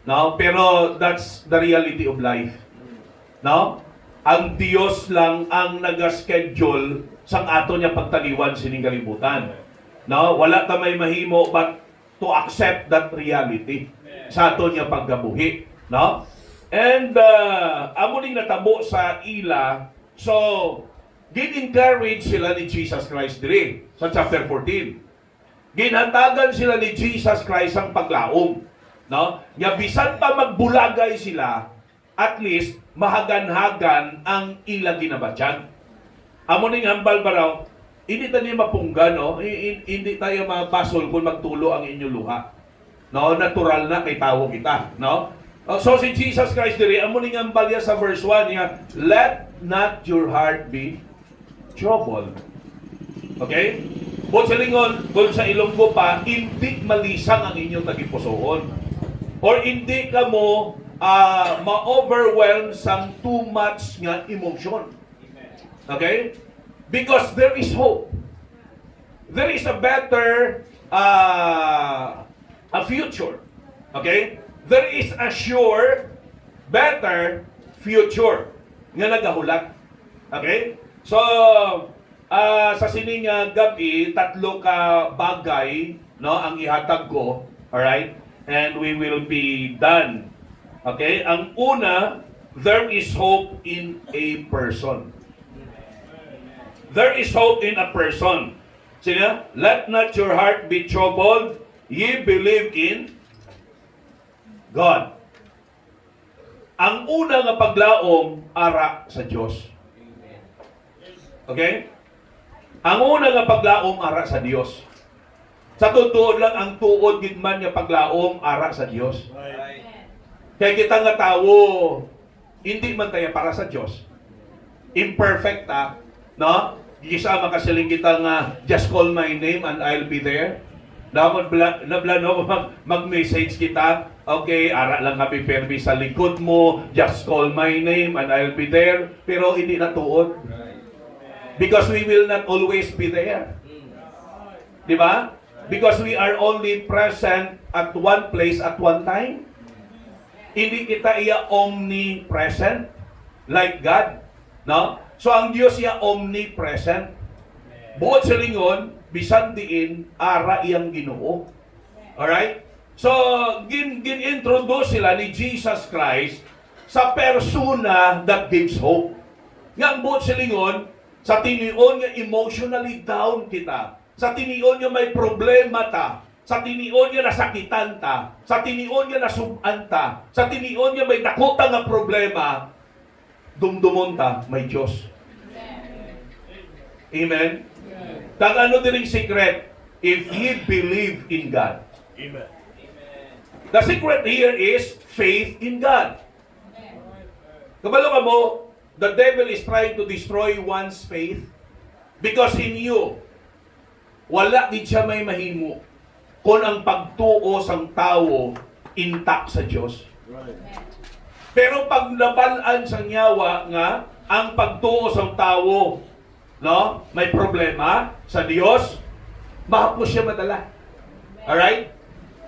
Speaker 2: No, pero that's the reality of life. No? Ang Dios lang ang naga-schedule sang ato niya pagtaliwan sining kalibutan. No, wala ta may mahimo but to accept that reality sa ato niya paggabuhi, no? And amo ning natabo sa ila, so gin-encourage sila ni Jesus Christ diri sa chapter 14. Ginhatagan sila ni Jesus Christ ang paglaom, no? Nga bisan pa magbulagay sila, at least mahagan-hagan ang ila ginabatyan. Amo ning hambal baraw, hindi tayo mapungga, no? Hindi tayo mabasol kung magtulo ang inyong luha. No, natural na kay tawo kita, no? So si Jesus Christ diri amo ning ambalya sa verse 1 niya, let not your heart be troubled. Okay? But sa lingon, kung sa Ilonggo pa, hindi malisang ang inyong tagipusoon. Or hindi ka mo ma-overwhelm sa too much nga emotion. Okay? Because there is hope. There is a better a future. Okay? There is a sure, better future nga nagahulat. Okay? So, sa sining gabi, tatlo ka bagay, no, ang ihatag ko. Alright? And we will be done. Okay? Ang una, there is hope in a person. There is hope in a person. Sino? Let not your heart be troubled. Ye believe in God. Ang una nga paglaom, ara sa Diyos. Okay? Ang una nga paglaom, ara sa Diyos. Sa tutuod lang, ang tuod gidman nga paglaom, ara sa Diyos. Kaya kita nga tao, hindi man tayo para sa Diyos. Imperfect, no? Isa makasiling kita nga, just call my name and I'll be there. Nablano, mag-message kita, okay, ara lang kami permi sa likod mo, just call my name and I'll be there. Pero hindi natuod. Because we will not always be there. Di ba? Because we are only present at one place at one time. Hindi kita iya omnipresent like God. No? So ang Dios iya omnipresent. Buot sa lingon, bisan diin, ara iyang Ginoo. Alright? So, gin-introduce sila ni Jesus Christ sa persona that gives hope. Nga ang buot sa lingon, sa tinion nga emotionally down kita, sa tinion nga may problema ta, sa tinion nga nasakitan ta, sa tinion nga nasuban ta, sa tinion nga may dakuta nga problema, dumdumon ta, may Diyos. Amen? Tag ano diring secret? If ye believe in God.
Speaker 3: Amen.
Speaker 2: The secret here is faith in God. Kabalo ka mo, the devil is trying to destroy one's faith because he knew wala din siya may mahimo kung ang pagtuo sang tao intact sa Diyos. Pero pag nabalaan sa nyawa nga ang pagtuo sang tao, no, may problema sa Diyos, mahapos siya madala. Alright?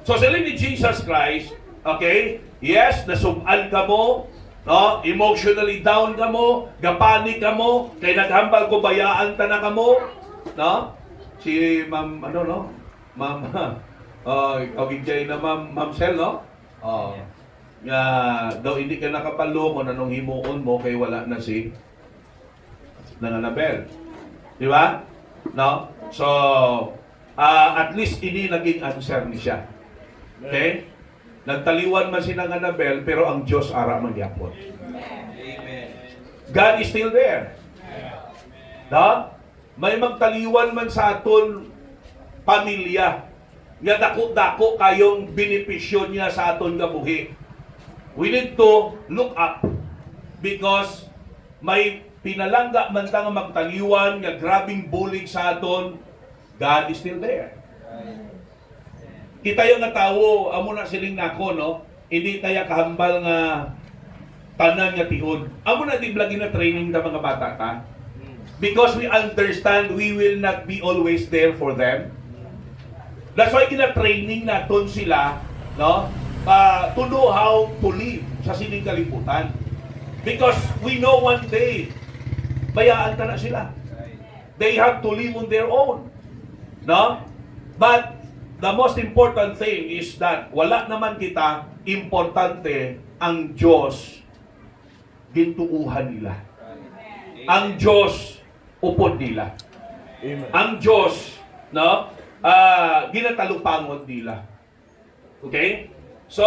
Speaker 2: So sa ni Jesus Christ, okay, yes, nasuban ka mo, no, emotionally down ka mo, gapani ka mo, kay naghambal ko bayaan ta na ka mo, no? Si Ma'am, ano, no? Ma'am, kagigay na Ma'am Sel, no? Nga, daw hindi ka nakapalo kung anong himuon mo, kay wala na si Nanganabel. Di ba? No? So, at least ini naging answer ni siya. Okay? Nagtaliwan man si Nanganabel, pero ang Diyos ara man yapon. God is still there. No? May magtaliwan man sa aton pamilya. Nga dako-dako kayong benepisyo niya sa aton nga buhi. We need to look up because may pinalangga man ta nga magtaliwan nga grabing bulig sa aton, God is still there. Kita yung nga tao, amo na siling nako, no? Hindi tayo kahambal nga tanan nga tihod. Amo na di blagi na training ta mga bata ta. Because we understand we will not be always there for them. That's why gina-training naton sila, no? To know how to live sa sining kalibutan. Because we know one day, bayaan ta na sila. They have to live on their own. No? But the most important thing is that wala naman kita importante ang Diyos gintuuhan nila. Ang Diyos upod nila.
Speaker 3: Amen.
Speaker 2: Ang Diyos, no? Ginatalupangon nila. Okay? So,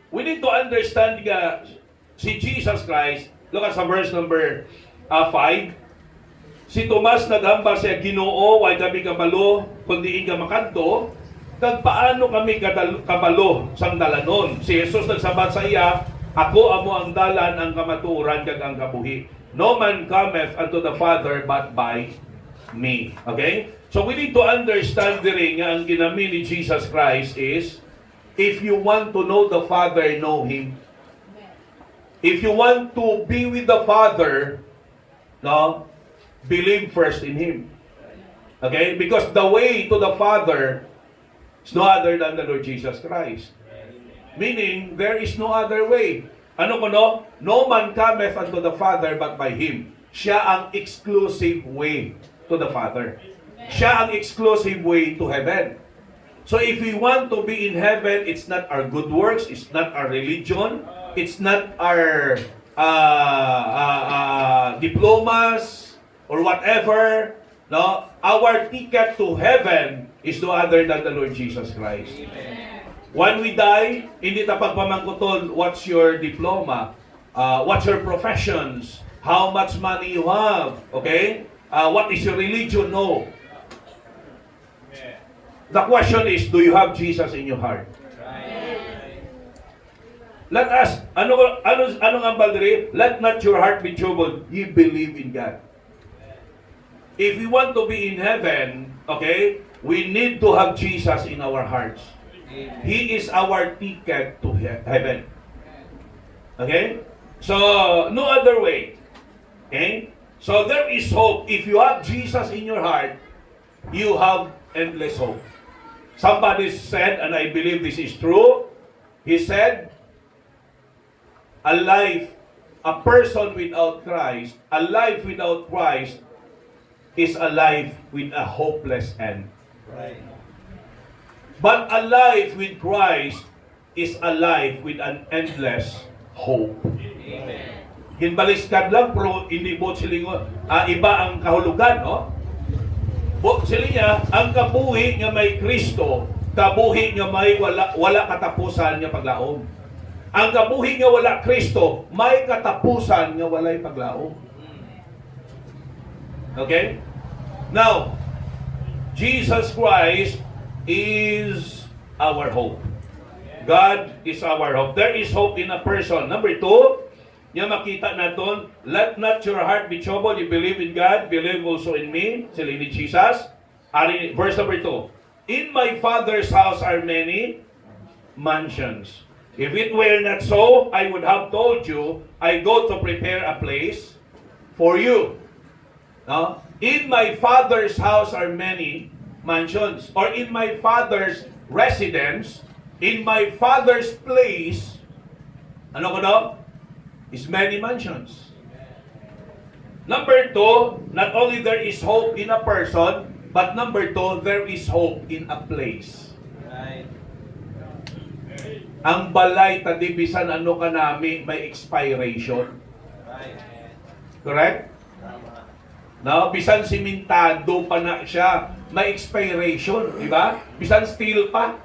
Speaker 2: we need to understand si Jesus Christ. Look at sa verse number 5. Si Tomas naghambal siya, Ginoo, way kami kabalo, kundi ka makanto, kag paano kami kabalo sang dalanon. Si Jesus nagsabat sa iya, ako amo ang dalan, ang kamatuoran, kag ang kabuhi. No man cometh unto the Father but by me. Okay? So we need to understand diri nga ang ginami ni Jesus Christ is, if you want to know the Father, know Him. If you want to be with the Father, no, believe first in Him. Okay? Because the way to the Father is no other than the Lord Jesus Christ. Meaning, there is no other way. Ano ko no? No man cometh unto the Father but by Him. Siya ang exclusive way to the Father. Siya ang exclusive way to heaven. So if we want to be in heaven, it's not our good works, it's not our religion, it's not our diplomas, or whatever, no? Our ticket to heaven is no other than the Lord Jesus Christ. Amen. When we die, hindi ta pagpamangkuton, what's your diploma? What's your professions? How much money you have? Okay? What is your religion? No. The question is, do you have Jesus in your heart? Let us, ano nga baldiri? Let not your heart be troubled. Ye believe in God. If we want to be in heaven, okay, we need to have Jesus in our hearts. He is our ticket to heaven. Okay? So, no other way. Okay? So there is hope. If you have Jesus in your heart, you have endless hope. Somebody said, and I believe this is true, he said, a person without Christ, a life without Christ is a life with a hopeless end. But a life with Christ is a life with an endless hope. Ginbaliskad lang, pero hindi mo silingon, iba ang kahulugan, no? Sili niya, ang kabuhi nga may Kristo, kabuhi nga may wala katapusan nga paglaom. Ang kabuhi nga wala Kristo, may katapusan nga walay paglaom. Okay? Now, Jesus Christ is our hope. God is our hope. There is hope in a person. Number 2, yung makita natin, let not your heart be troubled. You believe in God, believe also in me. Sila ni Jesus. Verse number 2. In my Father's house are many mansions. If it were not so, I would have told you, I go to prepare a place for you. No? In my Father's house are many mansions. Or in my Father's residence, in my Father's place, ano ko no? Is many mansions. Number 2, not only there is hope in a person, but number 2, there is hope in a place. Ang balay tadibisan ano ka nami may expiration. Correct? No, bisan simentado pa na siya, may expiration, di ba? Bisan steel pa,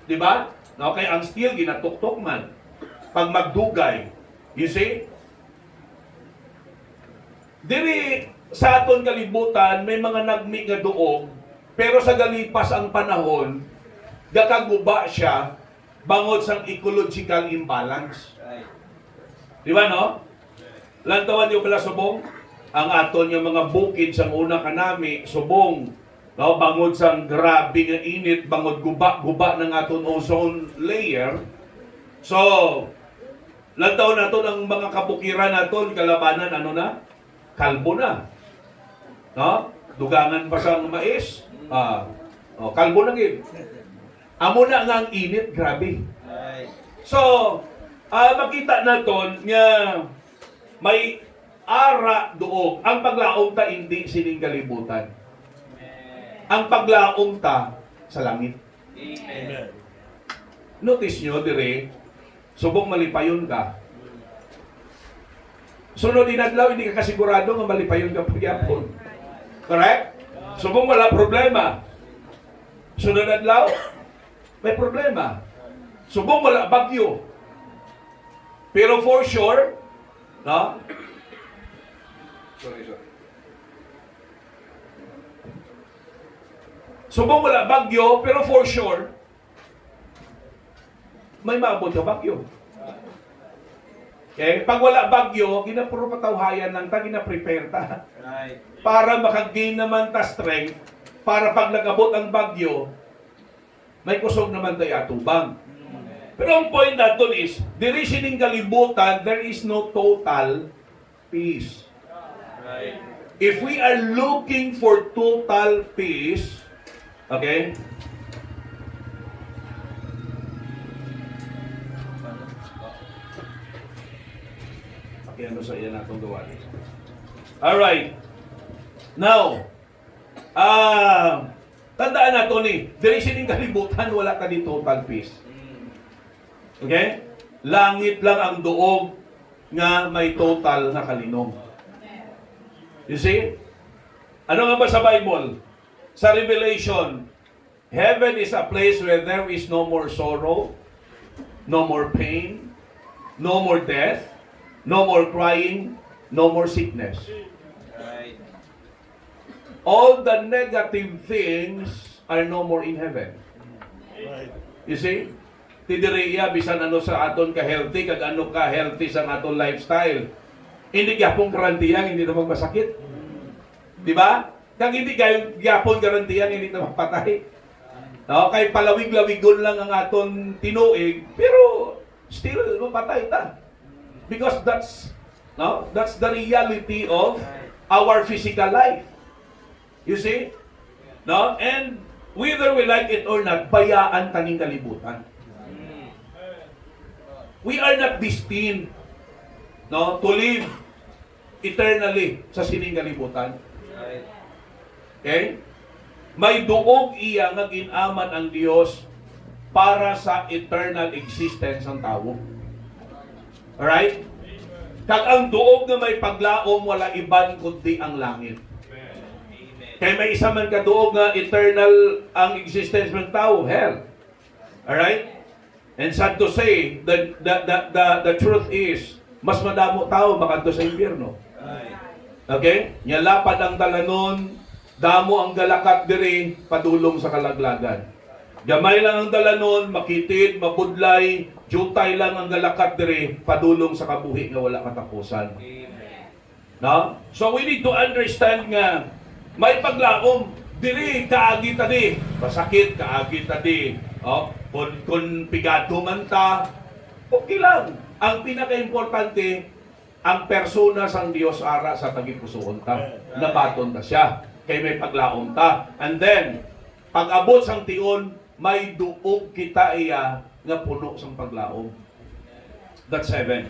Speaker 2: di ba? No, kaya ang steel ginatuktok man pag magdugay. You see? Diri sa aton kalibutan, may mga nagmi nga doog, pero sa galipas ang panahon, gakaguba siya bangod sang ecological imbalance. Di ba, no? Lantawan niyo pala subong? Ang aton yung mga bukid sa una kanami, subong. No? Bangod sang grabe nga init, bangod guba ng aton ozone layer. So, lantaw naton ang mga kabukiran naton kalabanan ano na? Kalbo na. No? Dugangan pa sang mais. Kalbo na gid. Amo na nga ang init, grabe. So, makita naton nga may ara doog. Ang paglaom ta hindi sining kalibutan. Ang paglaom ta sa langit. Amen. Notice nyo dire, subong malipayon ka. Sunod din adlaw, hindi ka kasigurado nga malipayon ka pagyapon. Correct? Subong wala problema. Sunod adlaw, may problema. Subong wala bagyo. Pero for sure, no? Sorry. Subong wala bagyo, pero for sure, may maabot ka bagyo. Okay? Pag wala bagyo, ginapuro patawhayan lang ta, gina-prepare ta. Right. Para makagain naman ta strength, para pag nag-abot ang bagyo, may kusog naman tayo atubang. Pero ang point natin is, diri sining kalibutan, there is no total peace. Right. If we are looking for total peace, okay? Ano sa iyan natong gawin. Alright. Now, tandaan nato ni, diri sining kalibutan, wala ka di total peace. Okay? Langit lang ang duog nga may total na kalinom. You see? Ano nga ba sa Bible? Sa Revelation, heaven is a place where there is no more sorrow, no more pain, no more death, no more crying, no more sickness. Right. All the negative things are no more in heaven. Right. You see? Tidiriya, bisan ano sa aton ka-healthy, kag ano ka-healthy sa aton lifestyle. Hindi gyapon garantiyan, hindi naman masakit. Di ba? Kag hindi gyapon garantiyan, hindi naman patay. No? Kay palawig-lawigon lang ang aton tinuig, pero still mapatay ta. Because that's the reality of our physical life. You see? No? And whether we like it or not, bayaan taning kalibutan. We are not destined, no, to live eternally sa sining kalibutan. Okay? May duog iya nga ginaman ang Dios para sa eternal existence ng tao. Alright? Kag ang duog nga may paglaom wala iban kundi ang langit. Kaya may isa man kaduog nga eternal ang existence ng tao, hell. Alright? And sad to say, the truth is, mas madamo tao makadto sa impyerno. Okay? Nyalapad ang dalanon, damo ang galakat diri, padulong sa kalaglagan. Gamay lang ang dalanon, makitid, mabudlay, jutay lang ang galakat diri, padulong sa kabuhi nga wala katapusan. No? So we need to understand nga, may paglaom, diri, kaagi tadi, masakit, kaagi tadi. Oh, kung pigado man ta, okay lang. Ang pinaka-importante, ang persona sang Dios ara sa tagipusoon ta. Nabaton ta siya. Kay may paglaom ta. And then, pag-abot sang tion, may duog kita iya nga puno sang paglaom. That's heaven.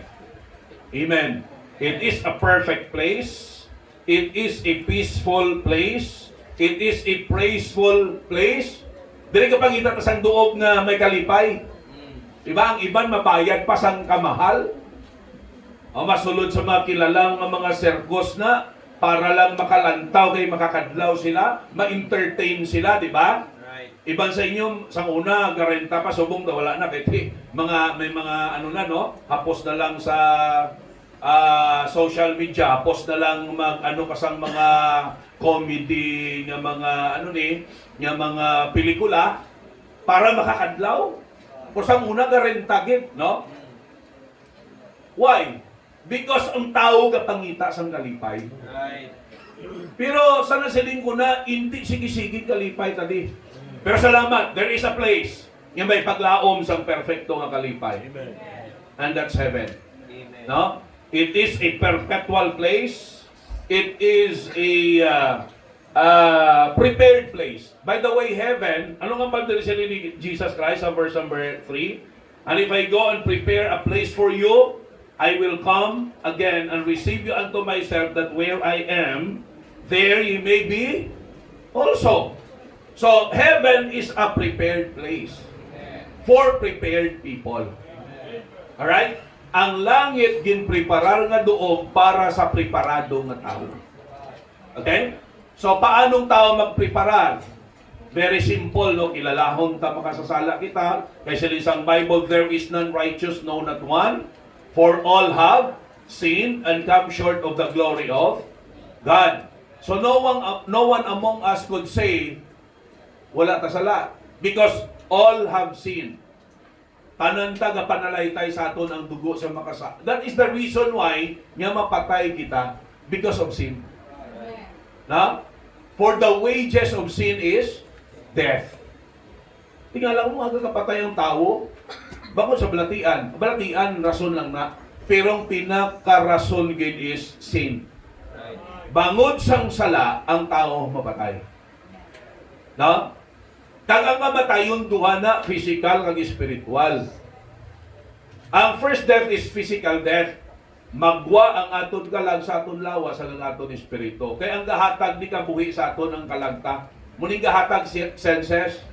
Speaker 2: Amen. It is a perfect place. It is a peaceful place. It is a praiseful place. Dili ka pangita ta sang duog nga may kalipay. Diba? Ang iban mabayad pa sang kamahal. O masulod sa mga kilalang mga serkos na para lang makalantaw kay makakadlaw sila, ma-entertain sila, di ba? Right. Iban sa inyo, sang una, garenta pa, subong na wala na. Kaya may mga ano na, no? Hapos na lang sa social media, hapos na lang mag-ano kasang mga comedy, nga mga ano ni, nga mga pelikula, para makakadlaw. O sang una, garenta gid, no? Why? Because ang tao kapangita sang kalipay. Right. Pero sana siling ko na, hindi sige-sige kalipay tadi. Pero salamat, there is a place nga may paglaom sang perfecto nga kalipay. Amen. And that's heaven. Amen. No? It is a perpetual place. It is a prepared place. By the way, heaven, ano nga pagdali siya ni Jesus Christ sa verse number 3? And if I go and prepare a place for you, I will come again and receive you unto myself, that where I am, there you may be also. So, heaven is a prepared place for prepared people. Alright? Ang langit ginpreparar nga doog para sa preparado nga tao. Okay? So, paanong tao magpreparar? Very simple, no? Ilalahon ta makasasala kita. Kaysa isang Bible, there is none righteous, no, not one. For all have sinned and come short of the glory of God. So no one among us could say, wala ta sala. Because all have sinned. Tanan ta nga panalaytay sa aton ang dugo sa makasa. That is the reason why nga mapatay kita, because of sin. Na? For the wages of sin is death. Tingala mo, aga kapatay ang tao, bakit sa balatian? Balatian, rason lang na. Pero ang pinaka-rason gid is sin. Bangod sang sala, ang tao mapatay. No? Kag ang mamatayon duha na, physical kag spiritual. Ang first death is physical death. Magwa ang aton kalag sa aton lawas ang aton espiritu. Kaya ang gahatag ni kabuhi sa aton ang kalagta. Muning gahatag senses.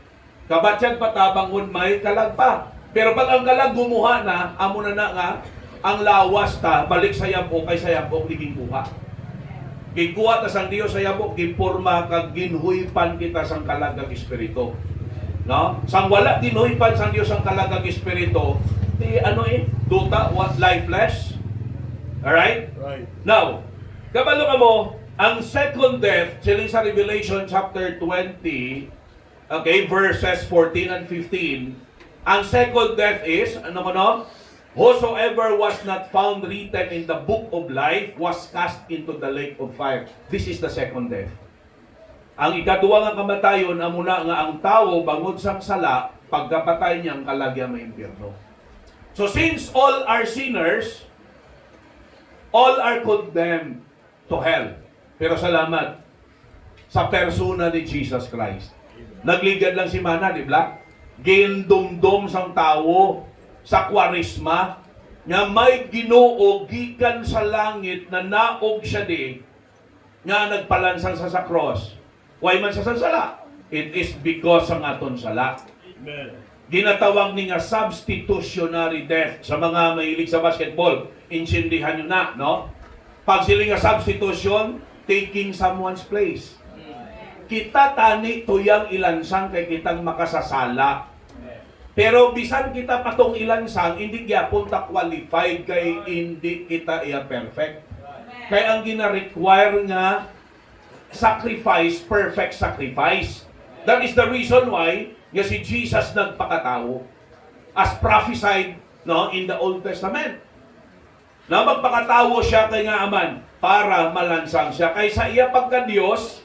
Speaker 2: Kabatyag patabangon may kalag pa. Pero pag ang kalag gumuha na, amo na nga, ang lawas ta, balik sa yabok, kay sa yabok, liging buha. Gikuha ta sang Dios sa yabok, gipurma, kag ginhuipan kita sang kalag kag espiritu. No? Sang wala ginhuipan sang Dios sang kalag kag espiritu, di ano duta, what, lifeless? Alright? Right. Now, kabalo ka mo, ang second death, siling sa Revelation chapter 20, okay, verses 14 and 15, ang second death is, ano mo no? Whosoever was not found written in the book of life was cast into the lake of fire. This is the second death. Ang ikaduwa nga kamatayon, amuna nga ang tao bangod sang sala, pagkapatay niyang kalagyan may impyerno. So since all are sinners, all are condemned to hell. Pero salamat sa persona ni Jesus Christ. Nagligad lang si Mana, di ba? Gindumdum sang tao sa kwarisma nga may Ginoo gikan sa langit na naog siya di nga nagpalansang sa cross. Why man sa sala? It is because ang aton sala. Ginatawag ni nga substitutionary death. Sa mga mahilig sa basketball, insindihan nyo na, no? Pag sila nga substitution, taking someone's place. Kita tani tuyang ilansang kay kitang makasasala. Pero bisan kita patong ilansang, hindi gyapon ta qualified kay hindi kita iya perfect. Kaya ang gina-require nga sacrifice, perfect sacrifice. That is the reason why nga si Jesus nagpakatao as prophesied, no, in the Old Testament. Na magpakatao siya kay nga aman para malansang siya. Kay sa iya pagka-Diyos,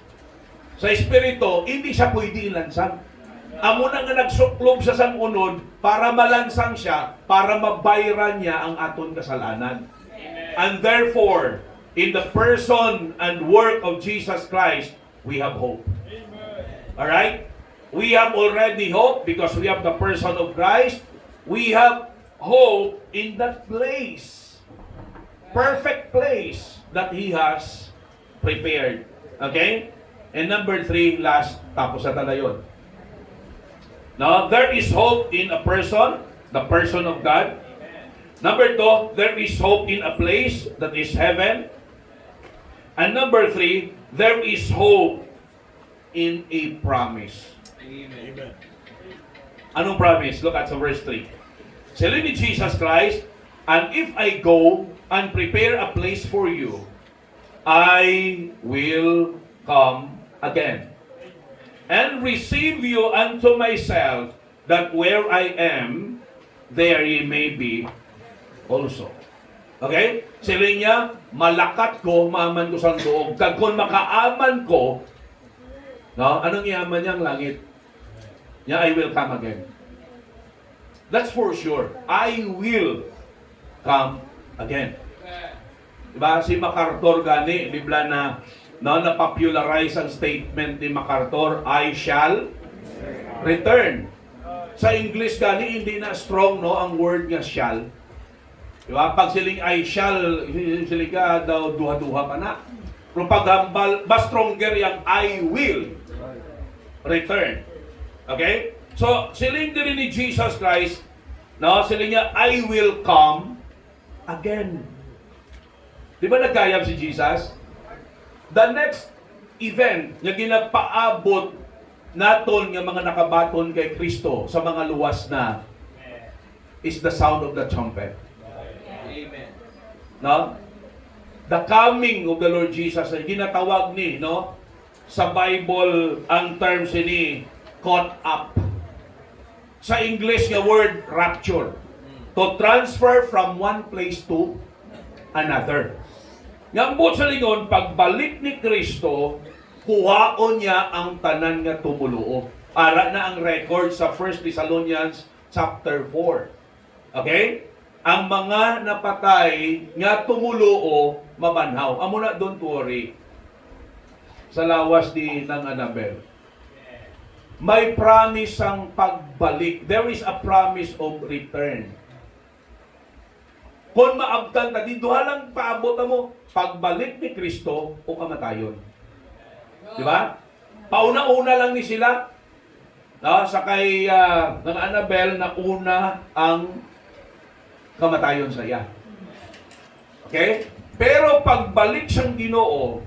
Speaker 2: sa Espiritu, hindi siya pwede ilansang. Amo na nga nagsuklob sa sangunod para malansang siya, para mabayran niya ang aton kasalanan. And therefore, in the person and work of Jesus Christ, we have hope. Alright? We have already hope because we have the person of Christ. We have hope in that place. Perfect place that He has prepared. Okay? And number 3, last, tapos na talayon. Now, there is hope in a person, the person of God. Number 2, there is hope in a place, that is heaven. And number 3, there is hope in a promise. Amen. Anong promise? Look at verse 3. Sabi ni Jesus Christ, and if I go and prepare a place for you, I will come again and receive you unto myself, that where I am, there ye may be also. Okay? Sila niya, malakat ko, maaman ko sa doog. Kag kung makaaman ko, no, anong iaman niyang langit? Yeah, I will come again. That's for sure. I will come again. Diba? Si MacArthur gani, bibla na na-popularize ang statement ni MacArthur, I shall return. Sa English gani, hindi na strong no ang word nga shall. Diba? Pag siling I shall, siling ka daw duha-duha pa na. Pero paghambal, mas stronger yung I will return. Okay? So, siling din ni Jesus Christ, no? Siling niya, I will come again. Di ba nagkayam si Jesus? The next event nga ginapaabot naton nga mga nakabaton kay Kristo sa mga luwas na is the sound of the trumpet. Amen. No? The coming of the Lord Jesus ay ginatawag ni, no? Sa Bible ang term ni caught up. Sa English nga word rapture. To transfer from one place to another. Ngambot sa lingon, pagbalik ni Kristo, kuhaon niya ang tanan nga tumuluo. Ara na ang record sa 1 Thessalonians chapter 4. Okay? Ang mga napatay nga tumuluo, mabanhaw. Amo na, don't worry. Sa lawas di ng Annabel. May promise ang pagbalik. There is a promise of return. Kung maabtan ta, di duha lang paabot mo, pagbalik ni Kristo o kamatayon. Di ba? Pauna-una lang ni sila. No? Sa kay ng Annabel na una ang kamatayon sa iya. Okay? Pero pagbalik siyang Ginoo,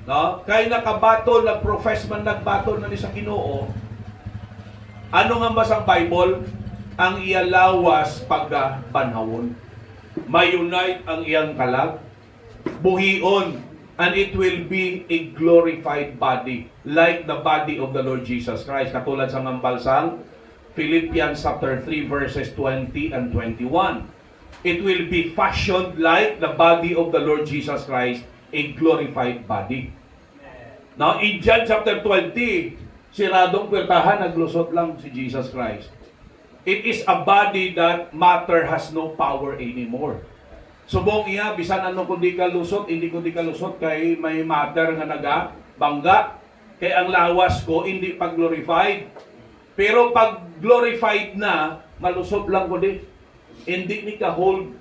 Speaker 2: no? Kay nakabaton, nag-profess man nagbaton na ni sa Ginoo, ano nga ba sa Bible? Ang iyalawas pagbanhawon. May-unite ang iyang kalag, buhion, and it will be a glorified body, like the body of the Lord Jesus Christ. Katulad sa mambalsang, Philippians chapter 3 verses 20 and 21. It will be fashioned like the body of the Lord Jesus Christ, a glorified body. Now, in John chapter 20, siradong pwertahan, naglusot lang si Jesus Christ. It is a body that matter has no power anymore. Subong iya, bisan ano kundi ka lusot, hindi kundi ka lusot, kay may matter nga bangga. Kay ang lawas ko, hindi pag-glorified. Pero pag glorified na, malusot lang ko din. Hindi ni ka hold.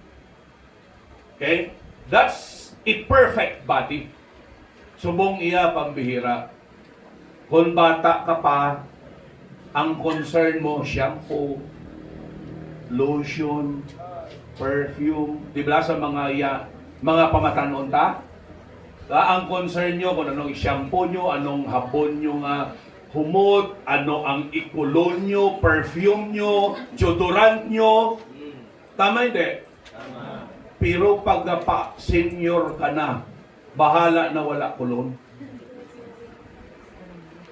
Speaker 2: Okay? That's a perfect body. Subong iya pambihira. Kung bata ka pa, ang concern mo, shampoo, lotion, perfume, di ba sa mga pamatanon ta? Ang concern nyo kung anong shampoo nyo, anong hapon nyo nga humot, ano ang ikulon nyo, perfume nyo, deodorant nyo. Tama hindi? Tama. Pero pagka senior ka na, bahala na wala kulon.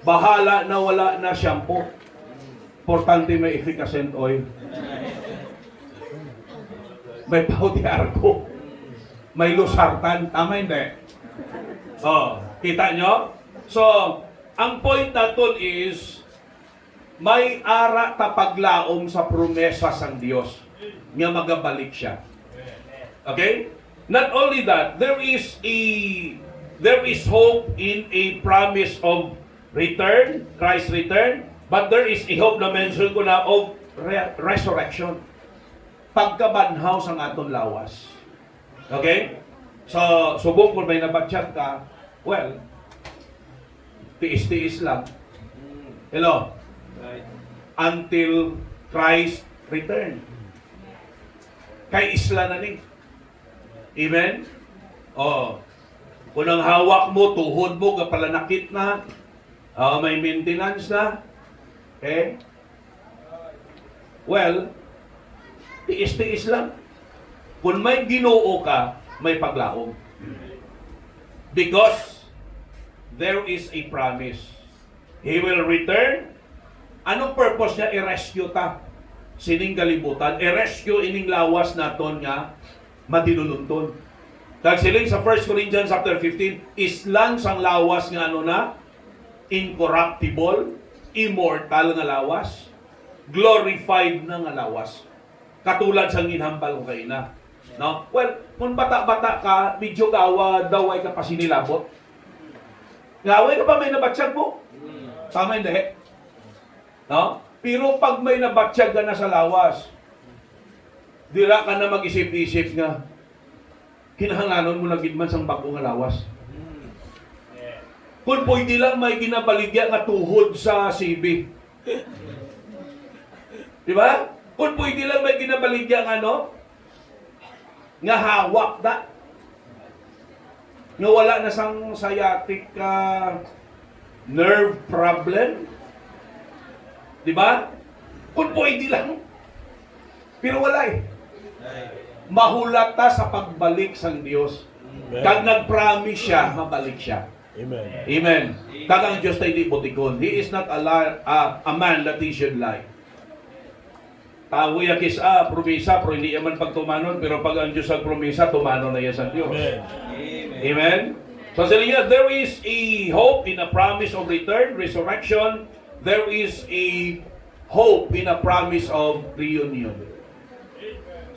Speaker 2: Bahala na wala na shampoo. Importante may efficacent oil. May powder arko. May losartan. Tama hindi? Oh, kita nyo? So, ang point natin is, may ara tapaglaom sa promesa sang Dios nga magabalik siya. Okay? Not only that, there is hope in a promise of return, Christ's return, but there is a hope na mention ko na of resurrection. Pagkabanhaw sa aton lawas. Okay? So, subong kung may nabatsyat ka, well, tiis-tiis lang. Hello? Until Christ return. Kay isla na ni. Amen? Oh. Kung ang hawak mo, tuhod mo, kapalanakit na, may maintenance na, okay? Well, tiis-tiis lang. Kung may Ginoo ka, may paglaom. Because there is a promise. He will return. Anong purpose niya? I-rescue ta. Sining kalibutan. I-rescue ining lawas naton nga matinulunton. Dahil siling sa 1 Corinthians chapter 15, islang sang lawas nga ano na? Incorruptible, immortal nga lawas, glorified na nga lawas. Katulad sa ginhambal ko kayo na. No? Well, kung bata-bata ka, medyo daway ka pa sinilabot. Gaway ka pa may nabatsyag mo. Tama hindi. No? Pero pag may nabatsyag ka na sa lawas, dira ka na mag-isip-isip nga, kinahanglanon mo na gidman sang bago nga lawas. Kung pwede lang may ginabaligya nga tuhod sa CB. Di ba? Kung pwede lang may ginabaligya nga nga hawak da. Nga wala na sang sciatic nerve problem. Di ba? Kung pwede lang. Pero wala eh. Mahulata sa pagbalik sang Dios. Kag nag-promise siya, mabalik siya.
Speaker 3: Amen.
Speaker 2: Amen. Kag ang Diyos tayo di butikon. He is not a man that he should lie. Tawo yakis promisa, pero hindi yaman pagtumanon, pero pag ang Diyos ang promisa, tumano na yan sa Diyos.
Speaker 3: Amen.
Speaker 2: Amen. So sabi niya, there is a hope in a promise of return, resurrection. There is a hope in a promise of reunion.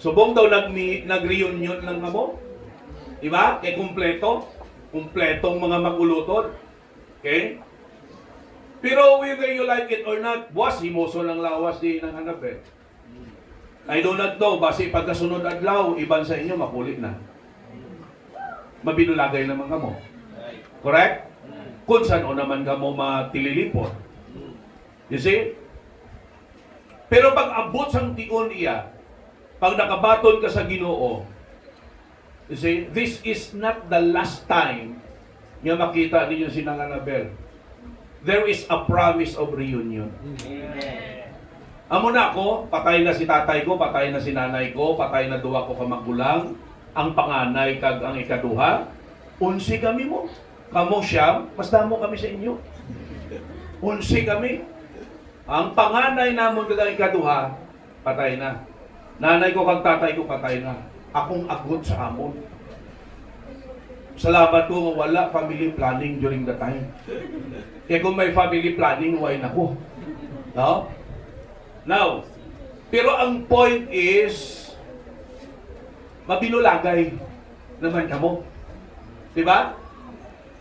Speaker 2: Subong daw nag-reunion lang mo. Diba? Kaya kumpletong mga magulutod. Okay? Pero whether you like it or not, buwas, himoso ng lawas di ng hanap eh. I do not know, basi pagkasunod adlaw, iban sa inyo, makulit na. Mabinulagay naman ka mo. Correct? Kung saan o naman ka mo matililipot. You see? Pero pag abot sang tion iya, pag nakabaton ka sa Ginoo, you see, this is not the last time nga makita ninyo si Nang Annabel. There is a promise of reunion. Amen. Amo na ako, patay na si tatay ko, patay na si nanay ko, patay na duwa ko ka magulang, ang panganay kag ang ikaduha, unsi kami mo. Kamo siyam, mas damo kami sa inyo. Unsi kami. Ang panganay namon kag ang ikaduha, patay na. Nanay ko kag tatay ko, patay na. Akong agot sa amon. Salamat ko nga wala family planning during the time. Kaya kung may family planning, why na ko? No? Now, pero ang point is, mabinulagay naman kamo. Di ba?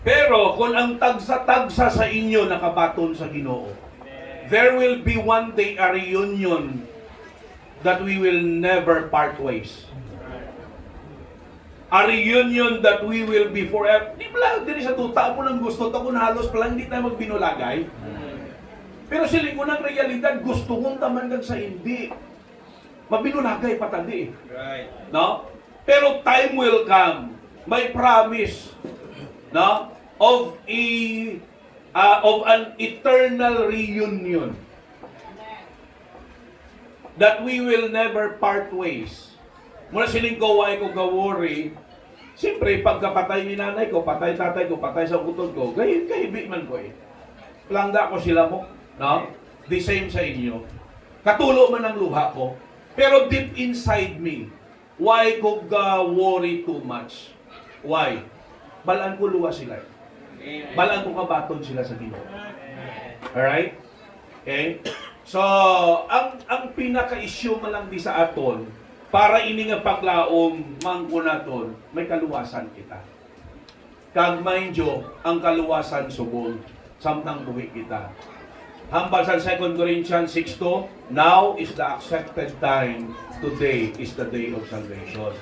Speaker 2: Pero kung ang tagsa-tagsa sa inyo nakabaton sa Ginoo, there will be one day a reunion that we will never part ways. A reunion that we will be forever. Di ba, diri sa tuta mo lang gusto, takon halos pa lang, hindi tayo magbinulagay. Pero sila ko ng realidad, gusto kong taman kag sa hindi. Mabinulagay patandi.
Speaker 3: Right.
Speaker 2: No? Pero time will come. May promise, no? Of an eternal reunion. That we will never part ways. Muna siling ko, why ko ga-worry. Siyempre, pagkapatay ni nanay ko, patay tatay ko, patay sa utod ko, kahibi man ko eh. Langga ko sila mo, no? The same sa inyo. Katulo man ang luha ko. Pero deep inside me, why ko ga-worry too much? Why? Balaan ko luwa sila. Balaan ko kabaton sila sa Ginoo. Alright? Okay? So, ang pinaka-issue man lang di sa aton, para ini nga paglaom mangkunaton, may kaluwasan kita. Kag mind you, ang kaluwasan subong, samtang buhi kita. Hambal sa 2 Corinthians 6:2, now is the accepted time, today is the day of salvation.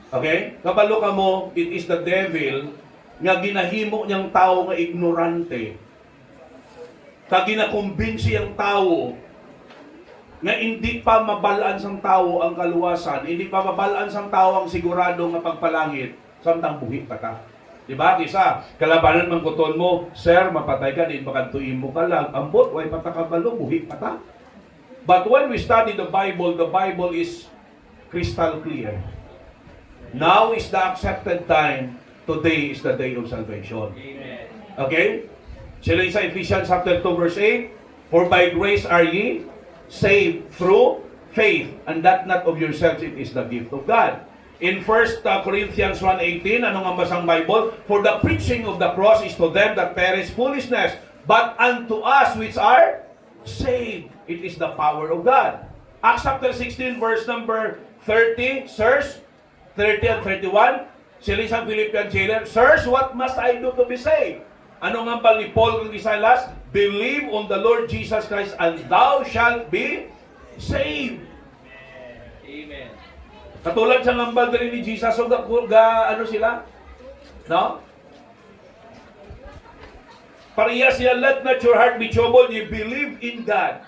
Speaker 2: Okay? Kabalo ka mo, it is the devil nga ginahimo niyang tao nga ignorante. Kag ginakumbinsi ang tao nga hindi pa mabalaan sang tao ang kaluwasan, hindi pa mabalaan sang tao ang sigurado nga pagpalangit, samtang buhi pa ka. Diba? Kisa, kalabanan man kuton mo, sir, mapatay ka, din makantuin mo ka lang. Ambot, way patakabalo, buhi pa ta. But when we study the Bible is crystal clear. Now is the accepted time, today is the day of salvation.
Speaker 3: Amen.
Speaker 2: Okay? Sila sa Ephesians chapter 2 verse 8, for by grace are ye saved through faith, and that not of yourselves, it is the gift of God. In 1 Corinthians 1:18, ano nga basang Bible? For the preaching of the cross is to them that perish foolishness, but unto us which are saved, it is the power of God. Acts chapter 16 verse number 30, sirs, 30 and 31, sila isang Philippian jailer, sirs, what must I do to be saved? Ano nga ba ni Paul kung Silas? Believe on the Lord Jesus Christ and thou shalt be saved.
Speaker 3: Amen.
Speaker 2: Katulad sa ngambal din ni Jesus, so ano sila? No? Pareha sila, let not your heart be troubled, you believe in God.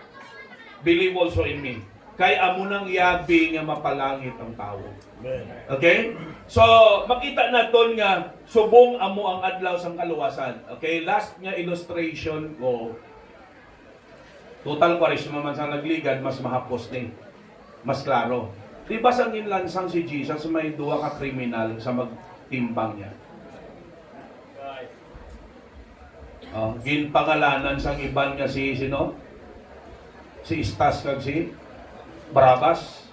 Speaker 2: Believe also in me. Kay amo nang yabi nga mapalangit ang tao. Okay? So, makita naton nga subong amo ang adlaw sang kaluwasan. Okay, last nga illustration ko. Total kwaresma man sa nagligad, mas mahapos ni. Mas klaro. Di ba sang inlansang si Jesus, may duwa ka kriminal sa magtimbang niya? Ginpangalanan sang iban nga si sino? Si Istas kag si Barabas.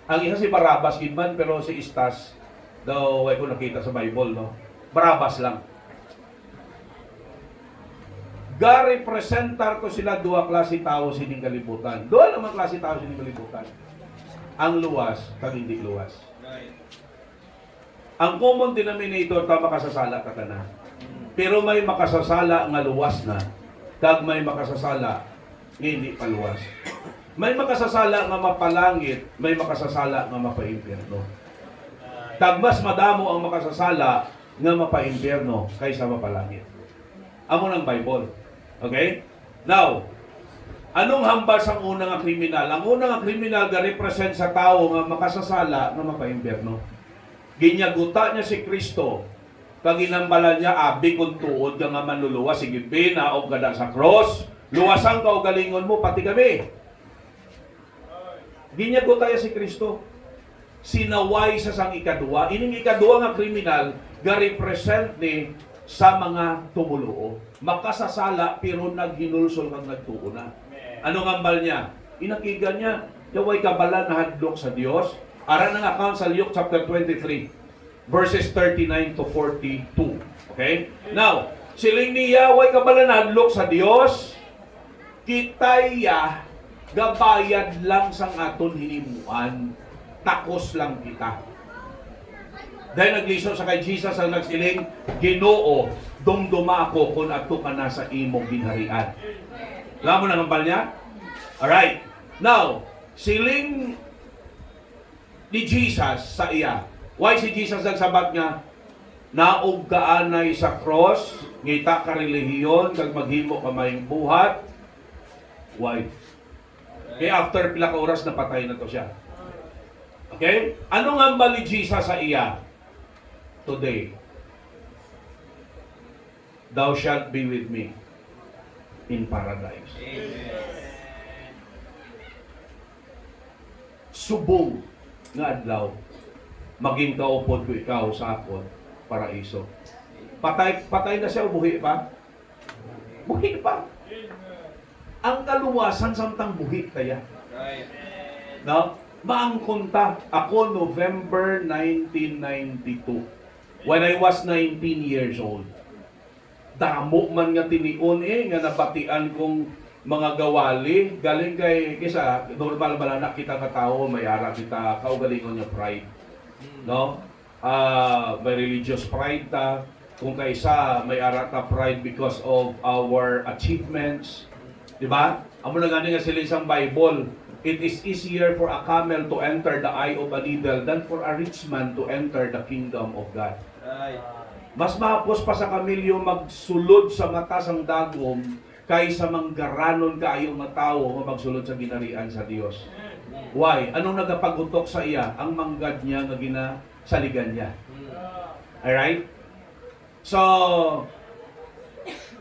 Speaker 2: Ang isa si Barabas ginman, pero si Istas daw ay ko nakita sa Bible, no? Barabas lang. Ga-representar ko sila duwa klase tao sining kalibutan. Duwa naman klase tao sining kalibutan. Ang luwas kag hindi luwas.
Speaker 3: Right.
Speaker 2: Ang common denominator ta makasasala ka na. Pero may makasasala nga luwas na, kag may makasasala nga hindi pa luwas. May makasasala nga mapalangit, may makasasala nga mapaimpyerno. Kag mas madamo ang makasasala nga mapaimpyerno kaysa mapalangit. Amo ng Bible. Okay? Now, anong hambal sang una nga kriminal? Ang una nga kriminal ga represent sa tao nga makasasala nga mapaimpyerno. Ginyaguta niya si Kristo, kag ginambala niya abi kun tuod nga manluluwas sige pina o kada sa cross, luwasan ka o galingon mo pati kami. Ginyago tayo si Kristo. Sinaway sa sang ikadua. Ining ikadua nga kriminal, ga-represent ni sa mga tumuluo. Makasasala, pero naghinulsol kang nagtuo na. Ano nga ambal niya? Inakigan niya, yaway kabala na hadlok sa Diyos. Aran ng account sa Luke chapter 23, verses 39 to 42. Okay? Now, siling niya, yaway kabala na hadlok sa Diyos, kitaya gabayad lang sang aton hinimuan. takos lang kita. Dahil nagliso sa kay Jesus ang nagsiling, Ginoo, dumduma ako kung ato ka na sa imong ginharian. Alam mo na ang niya? Alright. Now, siling ni Jesus sa iya. Why si Jesus nagsabat nga? Naog kaanay sa cross, ngita ka relihiyon, kag maghimo ka mayong buhat. Why? Kaya after pila ka oras, napatay na to siya. Okay? Ano nga ba ni Jesus sa iya? Today, thou shalt be with me in paradise. Subong nga adlaw, maging kaupod ko ikaw sa akon paraiso. Patay na siya o buhi pa? Buhi pa. Ang kaluwasan samtang buhi kaya. No? Maangkunta ako November 1992. When I was 19 years old. Damo man nga tinion nga nabatian kong mga gawali galing kay kisa normal ba na kita ka tao may ara kita kaugalingon niya pride. No? May religious pride ta kung kaysa may ara ta pride because of our achievements. Di ba? Amo na gani nga sila isang Bible. It is easier for a camel to enter the eye of a needle than for a rich man to enter the kingdom of God. Mas mahapos pa sa kamilyo magsulod sa mata sang dagom kaysa manggaranon kaayo nga tawo nga magsulod sa ginarian sa Dios. Why? Anong nagapagutok sa iya? Ang manggad niya nga ginasaligan niya. Alright? So,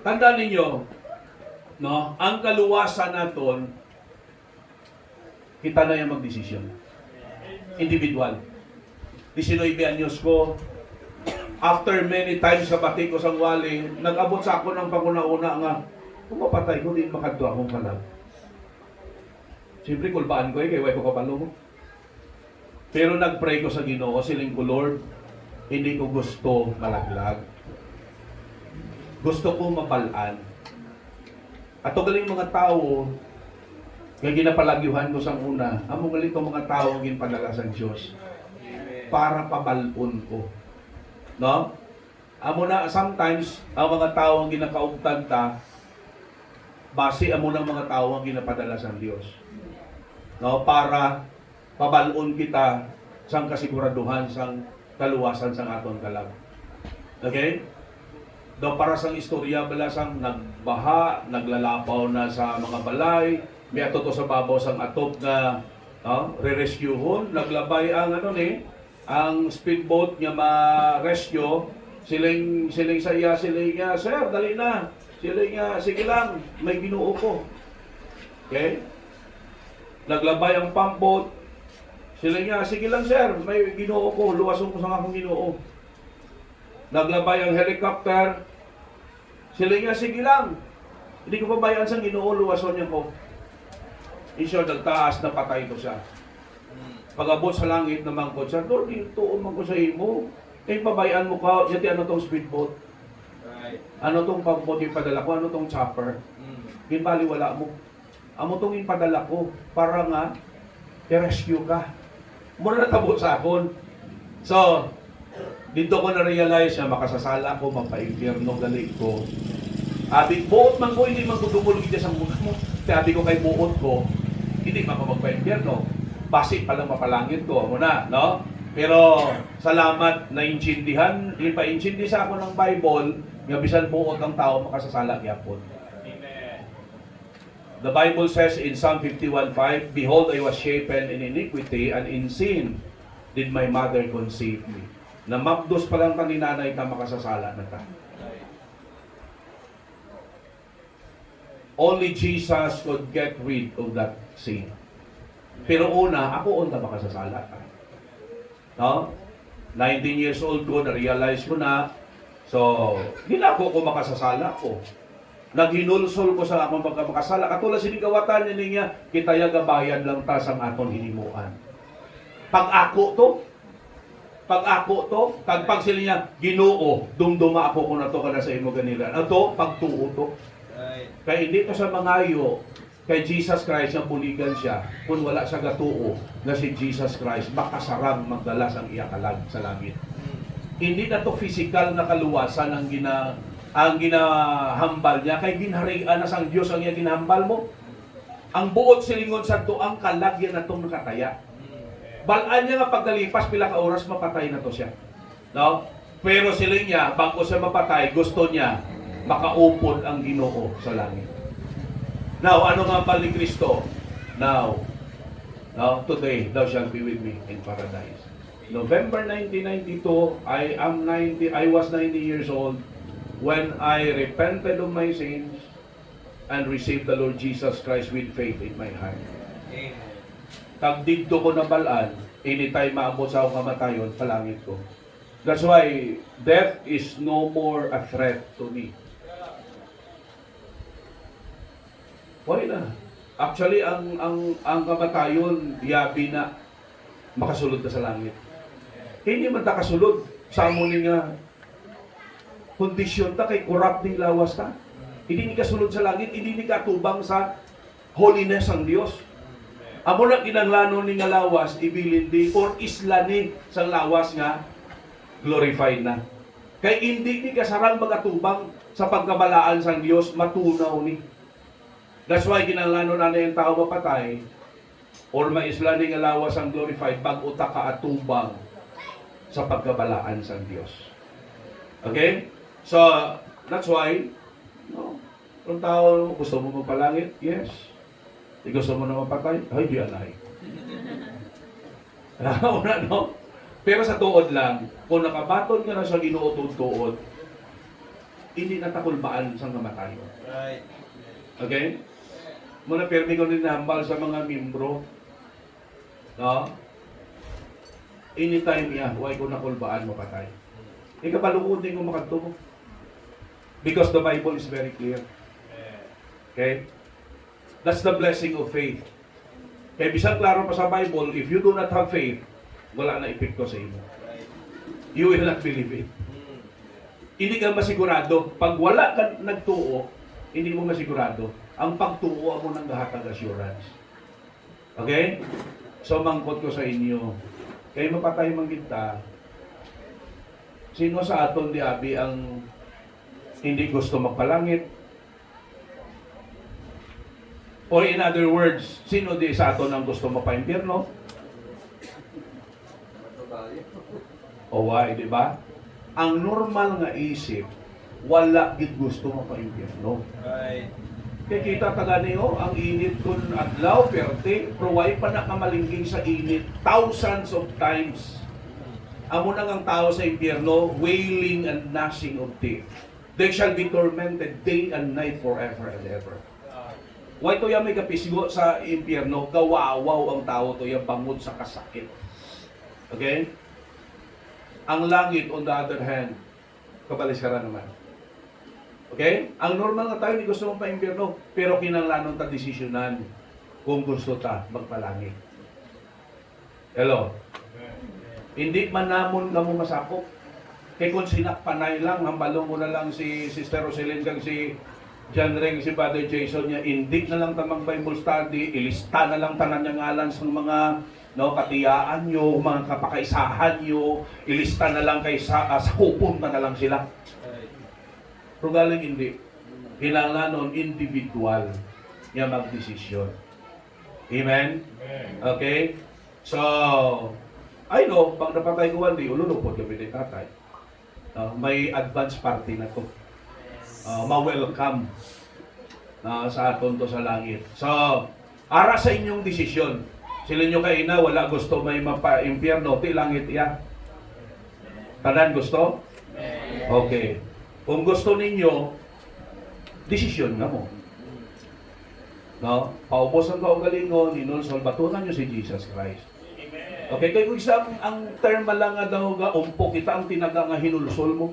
Speaker 2: tandaan ninyo, no? Ang kaluwasan naton, kita na yung magdesisyon. Individual. 19 anyos ko, after many times sa bati ko sa wali, nag-abot sa ako ng panguna-una nga, kung mapatay ko, di makadwa akong kalag. Siyempre, kulbaan ko kaya ko kapalo mo. Pero nag-pray ko sa Ginoo, siling ko, Lord, hindi ko gusto malaglag. Gusto ko mabalaan. At galing mga tao, nga ginapalagyuhan ko sa una, amo galing ko mga tao ginpadala sa Diyos para pabalon ko. No? Amo na, sometimes, ang mga tao ang ginakaugtad ta, base amo ng mga tao ang ginapadala sa Diyos. No? Para pabalon kita sang kasiguraduhan, sang kaluwasan sang aton kalag. Okay? Do para sang istorya bala sang nagbaha, naglalapaw na sa mga balay, may ato to sa babaw sang atop na re-rescuehon, naglabay ang ang speedboat nga ma-rescue, siling sa iya, siling nga, sir, dali na. Siling nga, sige lang, may Ginoo ko. Okay? Naglabay ang pump boat, siling nga, sige lang sir, may Ginoo ko, luwason ko sa akong Ginoo. Naglabay ang helicopter, siling nga, sige lang, hindi ko pabayaan sa Ginoo, luwason niya ko. Isyo, nagtaas na patay ko siya. Pag-abot sa langit naman ko, siya, Lord, tuon man ko sa imo. Eh, pabayaan mo ka, yati ano tong speedboat? Right. Ano tong pag-boat yung padala ko? Ano tong chopper? Ginbali wala mo. Amo tong ipadala ko para nga i-rescue ka. Muna natabo sa akon. So, dito ko na-realize na makasasala ko, magpa-impyerno, gali ko. Abi, buot man ko, hindi man ko dumulog sa muna mo. Sabi ko kay buot ko, hindi man ko magpa-impyerno. Basi palang mapalangit ko, muna, no? Pero, salamat na intindihan, ipa-intindi sa ako ng Bible, nga bisan buot ang tao makasasala gyapon. The Bible says in Psalm 51:5, Behold, I was shapen in iniquity, and in sin did my mother conceive me. Na mabdos pa lang ta ni nanay ta makasasala na ta. Only Jesus could get rid of that sin. Pero una, ako unta makasasala ta. No? 19 years old ko, na-realize ko na, so, ginako ko makasasala ko. Naghinulsol ko sa akong pagkamakasala. Katulad sinigawatan niya, kita gabayan lang ta sang aton hinimuan. Pag ako to, pag sila niya, Ginoo, dumduma ako kung nato ka na sa imo ganila. Ato, pagtuo to. Kaya hindi to sa mangayo, kay Jesus Christ ang buligan siya, kung wala sa gatuo na si Jesus Christ, makasarang magdalas ang iyakalag sa langit. Hindi na to physical na kaluwasan ang ginahambal niya, kay ginharian na sang Diyos ang iya ginahambal mo. Ang buot silingon sa to, ang kalag yan na itong nakataya. Balaan niya nga pagdalipas, pila ka oras mapatay na to siya. No? Pero siling niya, bago siya mapatay, gusto niya makaupod ang Ginoo sa langit. Now, ano nga ba ni Kristo? Now, today, thou shalt be with me in paradise. November 1992, I was 90 years old when I repented of my sins and received the Lord Jesus Christ with faith in my heart. Tagdigdo ko na balaan, anytime maabot sa akong kamatayon, palangit ko. That's why death is no more a threat to me. Why na? Actually, ang kamatayon, yabi na makasulod ka sa langit. Hindi man ta kasulod sa amo nga kondisyon ta kay corrupt ning lawas ta. Hindi ni kasulod sa langit, hindi ni katubang sa holiness ang Dios. Amo na kinanglanon ni nga lawas ibilin di or isla ni sang lawas nga glorified na. Kay hindi ni kasarang magatubang sa pagkabalaan sang Dios matunaw ni. That's why kinanglanon na yung tao mapatay or maisla ni nga lawas ang glorified pag uta ka atubang sa pagkabalaan sang Dios. Okay? So, that's why kung tao gusto mo magpalangit, yes. Di gusto mo na mapatay, ay di anay. Una, no? Pero sa tuod lang, kung nakabaton ka na sa Ginoo tuod, hindi natakulbaan sa kamatayon.
Speaker 3: Right.
Speaker 2: Okay? Muna permi ko rin nahambal sa mga membro. No? Anytime niya, huwag ko nakulbaan mapatay. Ikabalukod din ko makagtubo. Because the Bible is very clear. Okay? That's the blessing of faith. Kaya bisang klaro pa sa Bible, if you do not have faith, wala na epekto sa inyo. You will not believe it. Hindi ka masigurado. Pag wala ka nagtuo, hindi mo masigurado. Ang pagtuo mo nang gahatag assurance. Okay? So, mangkot ko sa inyo. Kayo mapatay manggita, sino sa aton di abi ang hindi gusto magpalangit? Or in other words, sino di sa aton ang gusto mapaimpyerno? O why, di ba? Ang normal nga isip, wala gid gusto mapaimpyerno.
Speaker 3: Right.
Speaker 2: Kaya kita taga niyo, ang init kun adlaw, perte, pruway pa na kamalingking sa init, thousands of times. Amo nang ang tao sa impyerno, wailing and gnashing of teeth. They shall be tormented day and night forever and ever. Why to yung may kapisgo sa impyerno, kawawaw ang tao to yung bangod sa kasakit. Okay? Ang langit, on the other hand, kabaliskara naman. Okay? Ang normal nga tayo, hindi gusto mong pa-impyerno, pero kinanglanon ta desisyonan kung gusto ta magpalangit. Hello? Hindi man namon ka mo masakop. Kaya kung sinakpanay lang, hambalong mo na lang si Sister Roselyn kang si John Ring, si Father Jason niya, indik na lang tamang Bible study, ilista na lang tanan niya ngalan sa mga katiyaan nyo, mga kapakaisahan nyo, ilista na lang kay sakupon na lang sila. Pero galing hindi. Kailangan individual niya magdesisyon. Amen? Okay? So, I know, pag napatay ko hindi, ululupot kami ni tatay. May advance party na to. Ma-welcome sa aton to sa langit. So, ara sa inyong desisyon. Sila nyo kayo na, wala gusto may mapa-impyerno, ti langit iya. Tanan gusto? Okay. Kung gusto ninyo, desisyon nga mo. No? Paubos ang kaugalingon, inulsol, batunan nyo si Jesus Christ. Okay, kaya kung isang ang term lang nga daw ga, umpo kita ang tinaga nga hinulsol mo.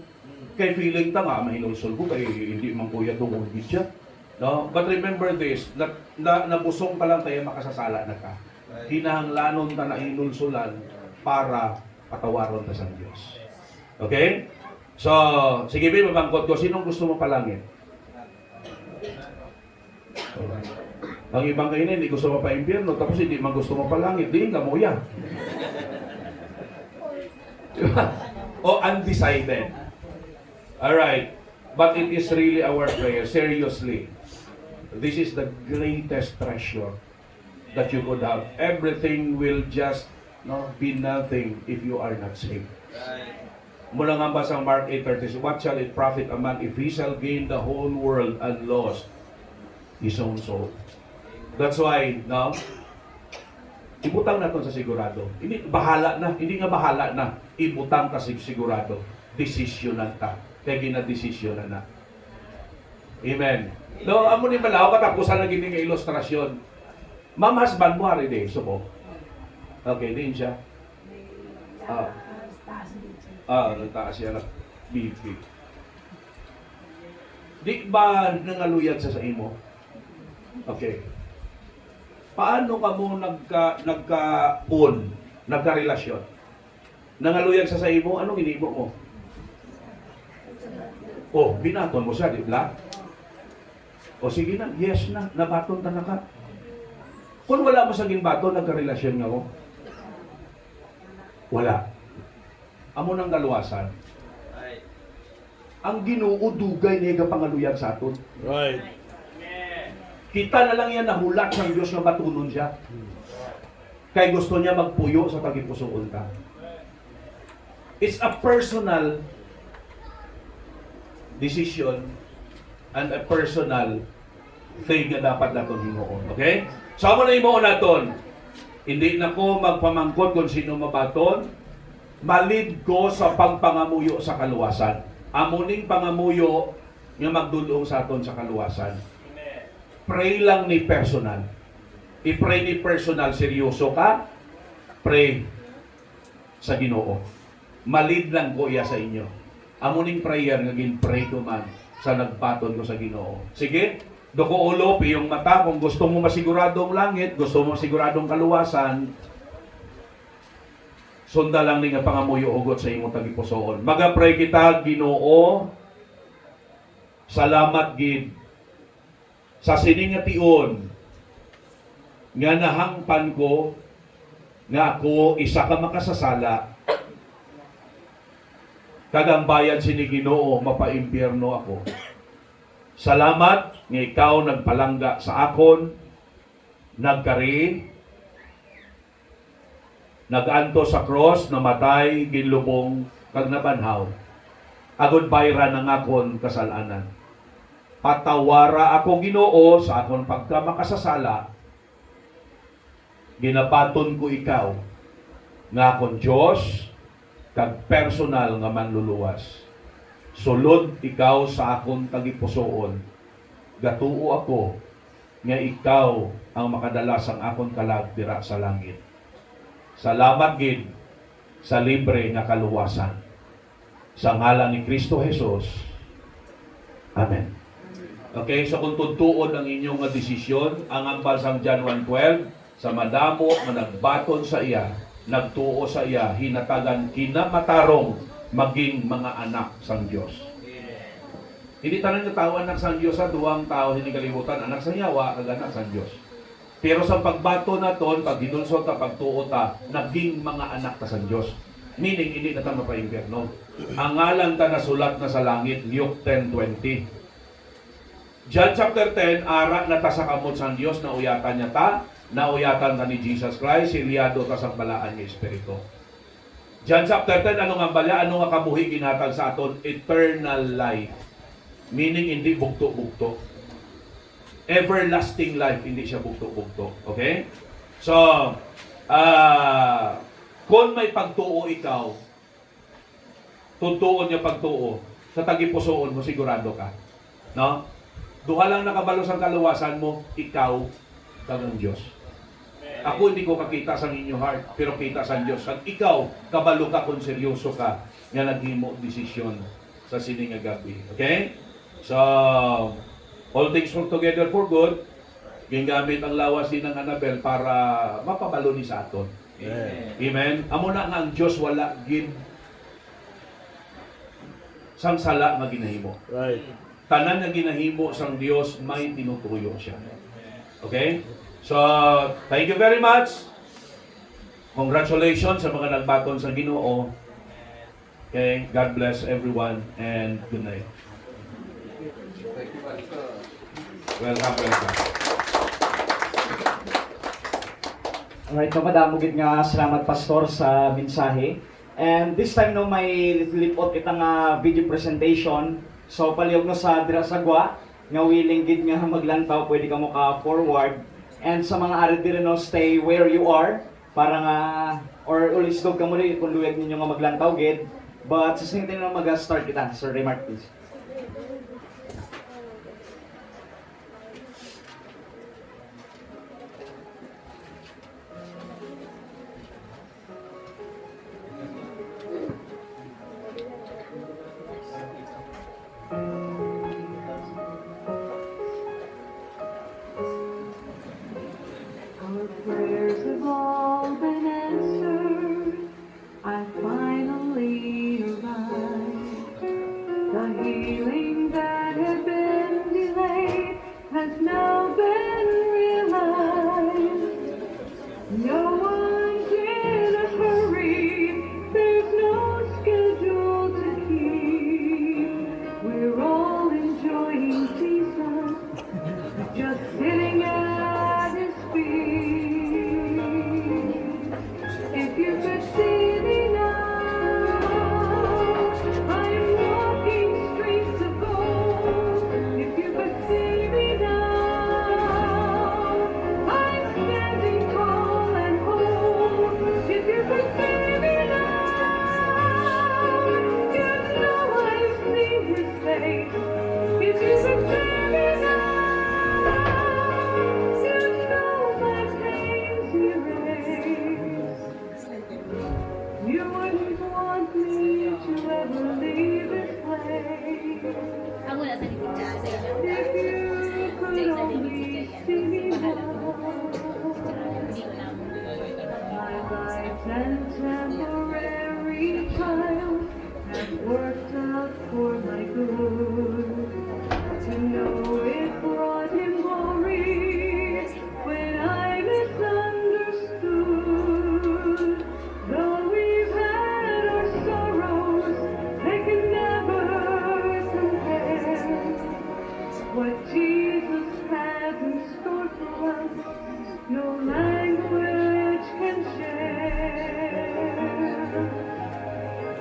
Speaker 2: Kay feeling ta nga, mahinulsol ko, kaya hindi man kuya dumugid siya. No? But remember this, nabusong pa lang tayo makasasala na ka. Hinahanglanon ta na hinulsulan para patawaron ta sa Diyos. Okay? So, sige ba, mabangkot ko, sinong gusto mo palangit? Ang ibang kayo hindi gusto mapa-impyerno, tapos hindi man gusto mapalangit, di ka mo yan. O undecided. Alright. But it is really our prayer, seriously. This is the greatest treasure that you could have. Everything will just be nothing if you are not saved. Mula nga ba sa Mark 8:36, what shall it profit a man if he shall gain the whole world and lost his own soul? That's why, ibutang na sa sigurado. Hindi nga bahala na. Ibutang ka sigurado. Desisyonan ka. Kaya ginadesisyonan na. Amen. No, amo ni malaw katapusan na gini nga ilustrasyon. Ma'am husband mo hari day, suko. Okay, din siya. Nagtaas siya ng BP. Di ba nangaluyag sa imo? Okay. Paano ka mo nagka-relasyon? Nangaluyag sa imo, anong inibo mo? Oh, binaton mo siya, di ba? O sige na, yes na, nabaton ta na ka. Kung wala mo sa ginbaton, nagka-relasyon nga mo? Wala. Amo nang galuwasan. Ang Ginoo dugay niya pangaluyag sa aton.
Speaker 3: Right.
Speaker 2: Kita na lang yan nahulat ng Diyos nga matunon siya. Kaya gusto niya magpuyo sa tagipusoon ka. It's a personal decision and a personal thing na dapat natin himuon. Okay? So, amo na himuon natin. Hindi na ko magpamangkot kung sino mabaton. Malid ko sa pagpangamuyo sa kaluwasan. Amuning pangamuyo nga magdulong sa aton sa kaluwasan. Pray lang ni personal. I-pray ni personal, seryoso ka, pray sa Ginoo. Malid lang ko iya sa inyo. Amuning prayer nga gin-pray ko man sa nagbaton ko sa Ginoo. Sige, doko ulop iyong mata kung gusto mo masiguradong langit, gusto mo masiguradong kaluwasan, sunda lang ni nga pangamuyo ugot sa imong tagipusoon. Maga-pray kita, Ginoo, salamat gid sa sining nga tion nga nahangpan ko nga ako isa ka makasasala kagang bayad sini Ginoo mapaimpyerno ako. Salamat nga ikaw nagpalangga sa akon, nagkari, naganto sa cross, namatay, ginlubong, kag nabanhaw. Agod bayra ng akon kasalanan. Patawara ako Ginoo sa akon pagka makasasala. Ginabaton ko ikaw nga akon Diyos kag personal nga manluluwas. Sulod ikaw sa akon tagipusoon. Gatuo ako nga ikaw ang makadala sang akon kalag dira sa langit. Salamat gid sa libre nga kaluwasan. Sa ngalan ni Kristo Jesus. Amen. Okay, so kung tutuon ang inyong nga desisyon, ang ambal sang John 1:12, sa madamo nga nagbaton sa iya, nagtuo sa iya, hinatagan kinamatarong maging mga anak sang Dios. Hindi tanan nga tao anak sang Dios sa duwang tao hindi kalibutan anak sang yawa kag anak sang Dios. Pero sa pagbato naton, pag hinulsot ta, pagtuo ta, naging mga anak ta sang Dios. Meaning hindi na ta mapaimpyerno. Ang ngalan ta nasulat na sa langit, Luke 10:20. John chapter 10, ara na ta sa kamot sang Dios, nauyatan niya ta, nauyatan ta ni Jesus Christ, siliado ta sa balaan ni Espiritu. John chapter 10, ano nga bala, ano nga kabuhi ginhatag sa aton? Eternal life. Meaning hindi bugto-bugto. Everlasting life, hindi siya bugto-bugto. Okay? So, kung may pagtuo ikaw, tutuon niya pagtuo, sa tagipusoon mo, sigurado ka. No? Duha lang nakabalo sa kaluwasan mo, ikaw, kagang Diyos. Ako hindi ko kakita sa inyong heart, pero kita sa Diyos. Kag ikaw, kabalo ka kung seryoso ka, nga naghimo desisyon sa sining nga gabi. Okay? So, all things work together for good. Gingamit ang lawas din ng Annabel para mapabalo ni sa aton. Amen. Amo na nga ang Diyos wala gid sang sala nga ginahimo.
Speaker 3: Right.
Speaker 2: Tanan nga ginahimo sang Dios may tinutuyo siya. Okay? So, thank you very much. Congratulations sa mga nagbaton sa Ginoo. Okay? God bless everyone and good night. Welcome, welcome.
Speaker 1: Alright, no, madamo gid nga salamat pastor sa mensahe. And this time no may lipot kita nga video presentation. So palihog no sa dira sa gwa nga willing gid nga maglantaw pwede ka mo ka forward. And sa mga ari diri no stay where you are para nga or ulis dog ka mo rin kung luwag ninyo nga maglantaw gid. But sa same time no mag-start kita. Sir Remark please.
Speaker 8: Our prayers have all been answered. I finally arrived. The healing that had been delayed has now been realized. No one's in a hurry. There's no schedule to keep. We're all enjoying Jesus, just sitting at His feet. If you could see me now, I'm walking streets of gold. If you could see me now, I'm standing tall and whole. If you could see me now, you'd know I've seen His face. If you could see me now, you'd know my pain's erased. You wouldn't want me to ever leave this place.
Speaker 9: Ako na sa likod dyan sa inyo.
Speaker 8: If you could only see me now. My life and temporary trials have worked out for my good. To know it brought Him glory when I misunderstood. Though we've had our sorrows, they can never compare. What Jesus has in store for us, no language can share.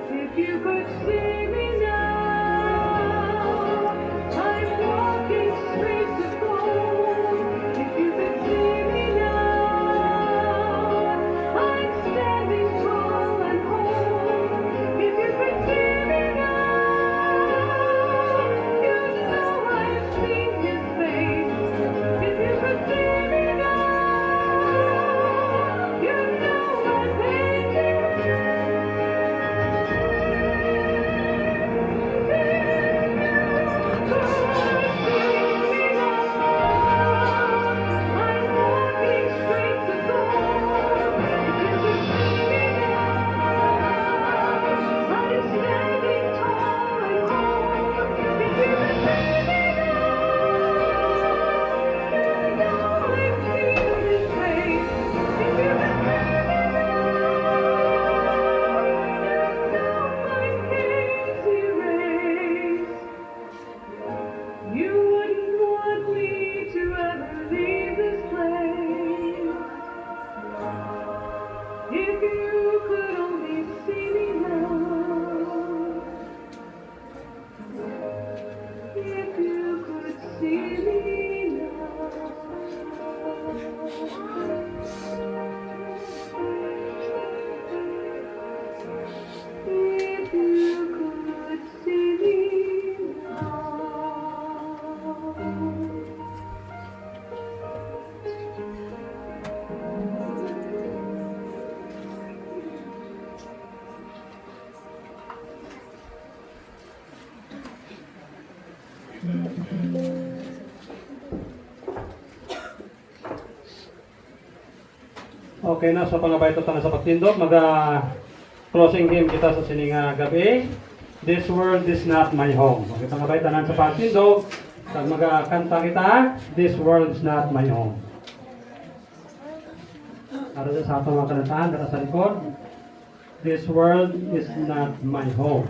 Speaker 8: If you could see me now, I'm walking streets of gold. If you could see me now, I'm standing tall and whole. If you could see me now, you'd know I've seen His face. If you could see me now, you'd know my pain's You wouldn't want me to ever leave this place. If you could only see me now. If you could see me now. If you could see me now.
Speaker 3: Okay na, so pangabay ito sa pagtindog, closing hymn kita sa sininga gabi. This world is not my home. Okay, pangabay tanan sa pagtindog, pag magkanta kita, this world is not my home. Para sa atong mga kanatahan, para sa likod. This world is not my home.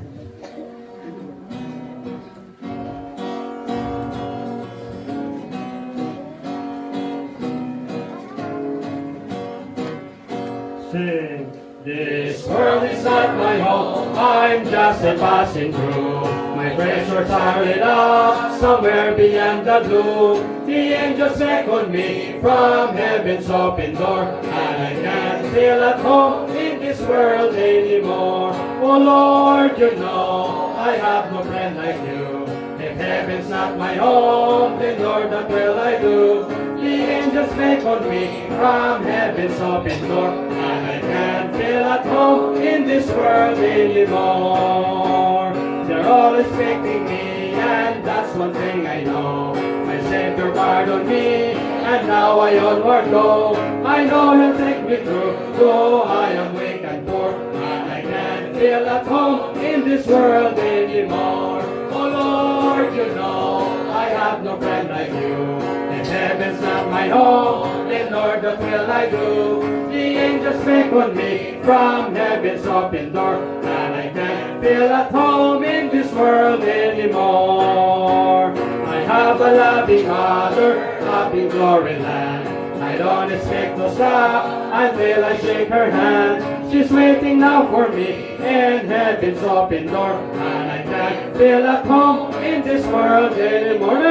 Speaker 3: Sing. This world is not my home, I'm just a passing through. My treasures are laid up somewhere beyond the blue. The angels beckon me from heaven's open door, and I can't feel at home in this world anymore. Oh Lord, you know I have no friend like you. If heaven's not my home, then Lord, what will I do? The angels beckon me from heaven's open door, and I can't feel at home in this world anymore. They're all expecting me, and that's one thing I know. My Savior pardoned me, and now I onward go. I know He'll take me through, though I am weak and poor, and I can't feel at home in this world anymore. Oh Lord, you know I have no friend like you. If heaven's not my home, then Lord, what will I do? The angels beckon me from heaven's open door, and I can't feel at home in this world anymore. I have a loving mother up in glory land. I don't expect to stop until I shake her hand. She's waiting now for me in heaven's open door, and I can't feel at home in this world anymore.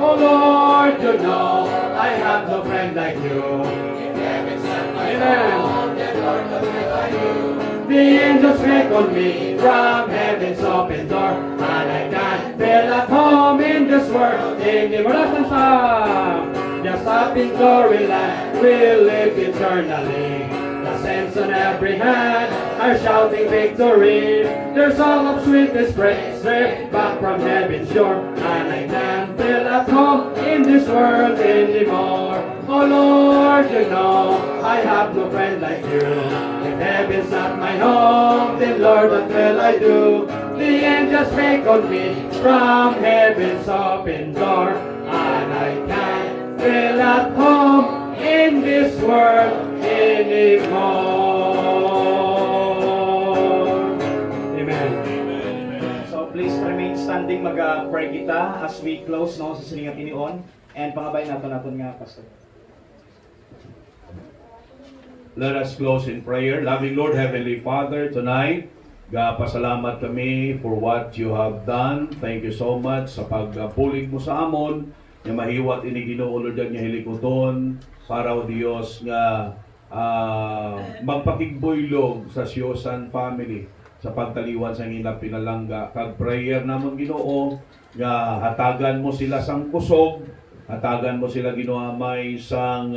Speaker 3: Oh Lord, you know I have no friend like you. If heaven's not my home, then Lord, what will I do? The angels beckon me from heaven's open door, and I can't feel at home in this world anymore. Last and song. Just up in glory land, we'll live eternally. The saints on every hand are shouting victory. Their song of sweetest praise straight back from heaven's shore, and I can't feel at home in this world anymore. Oh Lord, you know I have no friend like you. If heaven's not my home, then Lord, what will I do? The angels beckon me from heaven's open door, and I can't feel at home in this world anymore. Amen.
Speaker 1: So please remain standing, mag-pray kita as we close no sa siningat inion, and pangabay naton nga pastor.
Speaker 2: Let us close in prayer. Loving Lord, Heavenly Father, tonight, pasalamat kami for what you have done. Thank you so much sa pagpulig mo sa amon, nga mahiwat ini Ginoo Lord nga hilikoton para o Dios nga magpakigboylog sa Siosan family sa pagtaliwan sa ilang pinalangga. Kag prayer namon Ginoo nga hatagan mo sila sang kusog, hatagan mo sila Ginoo Amay sang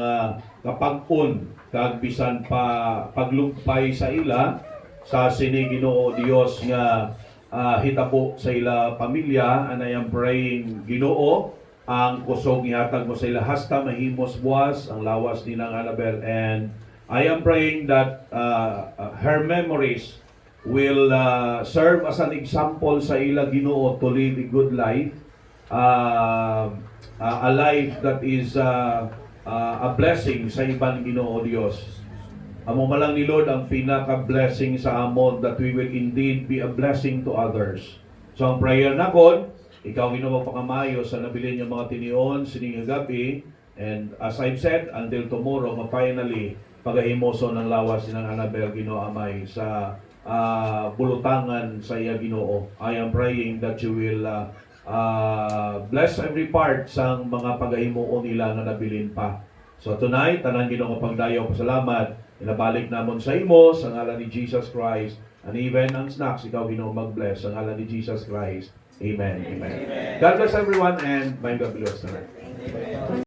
Speaker 2: kapag-un kag bisan pa paglugpay sa ila sa sini Ginoo Dios nga hitabo sa ila pamilya. And I am praying Ginoo ang kusog ihatag mo sa ila hasta mahimos buwas ang lawas ni nang Annabel, and I am praying that her memories will serve as an example sa ila Ginoo to live a good life, a life that is a blessing sa ibang Ginoo Dios. Amo malang ni Lord ang pinaka-blessing sa amon, that we will indeed be a blessing to others. So ang prayer na kon, ikaw Ginoo pakamayo sa nabilin yung mga tinion sining gabi, and as I've said, until tomorrow finally pagahimoso ng lawas ng Annabel Ginoo Amay sa bulutangan sa iya Ginoo. I am praying that you will bless every part sang mga pagahimuon nila nga nabilin pa. So tonight, tanan Ginoo nga pagdayaw pasalamat, inabalik namon sa imo sa ngalan ni Jesus Christ, and even ang snacks ikaw Ginoo mag-bless sa ngalan ni Jesus Christ. Amen. Amen. God bless everyone, and may God bless tonight.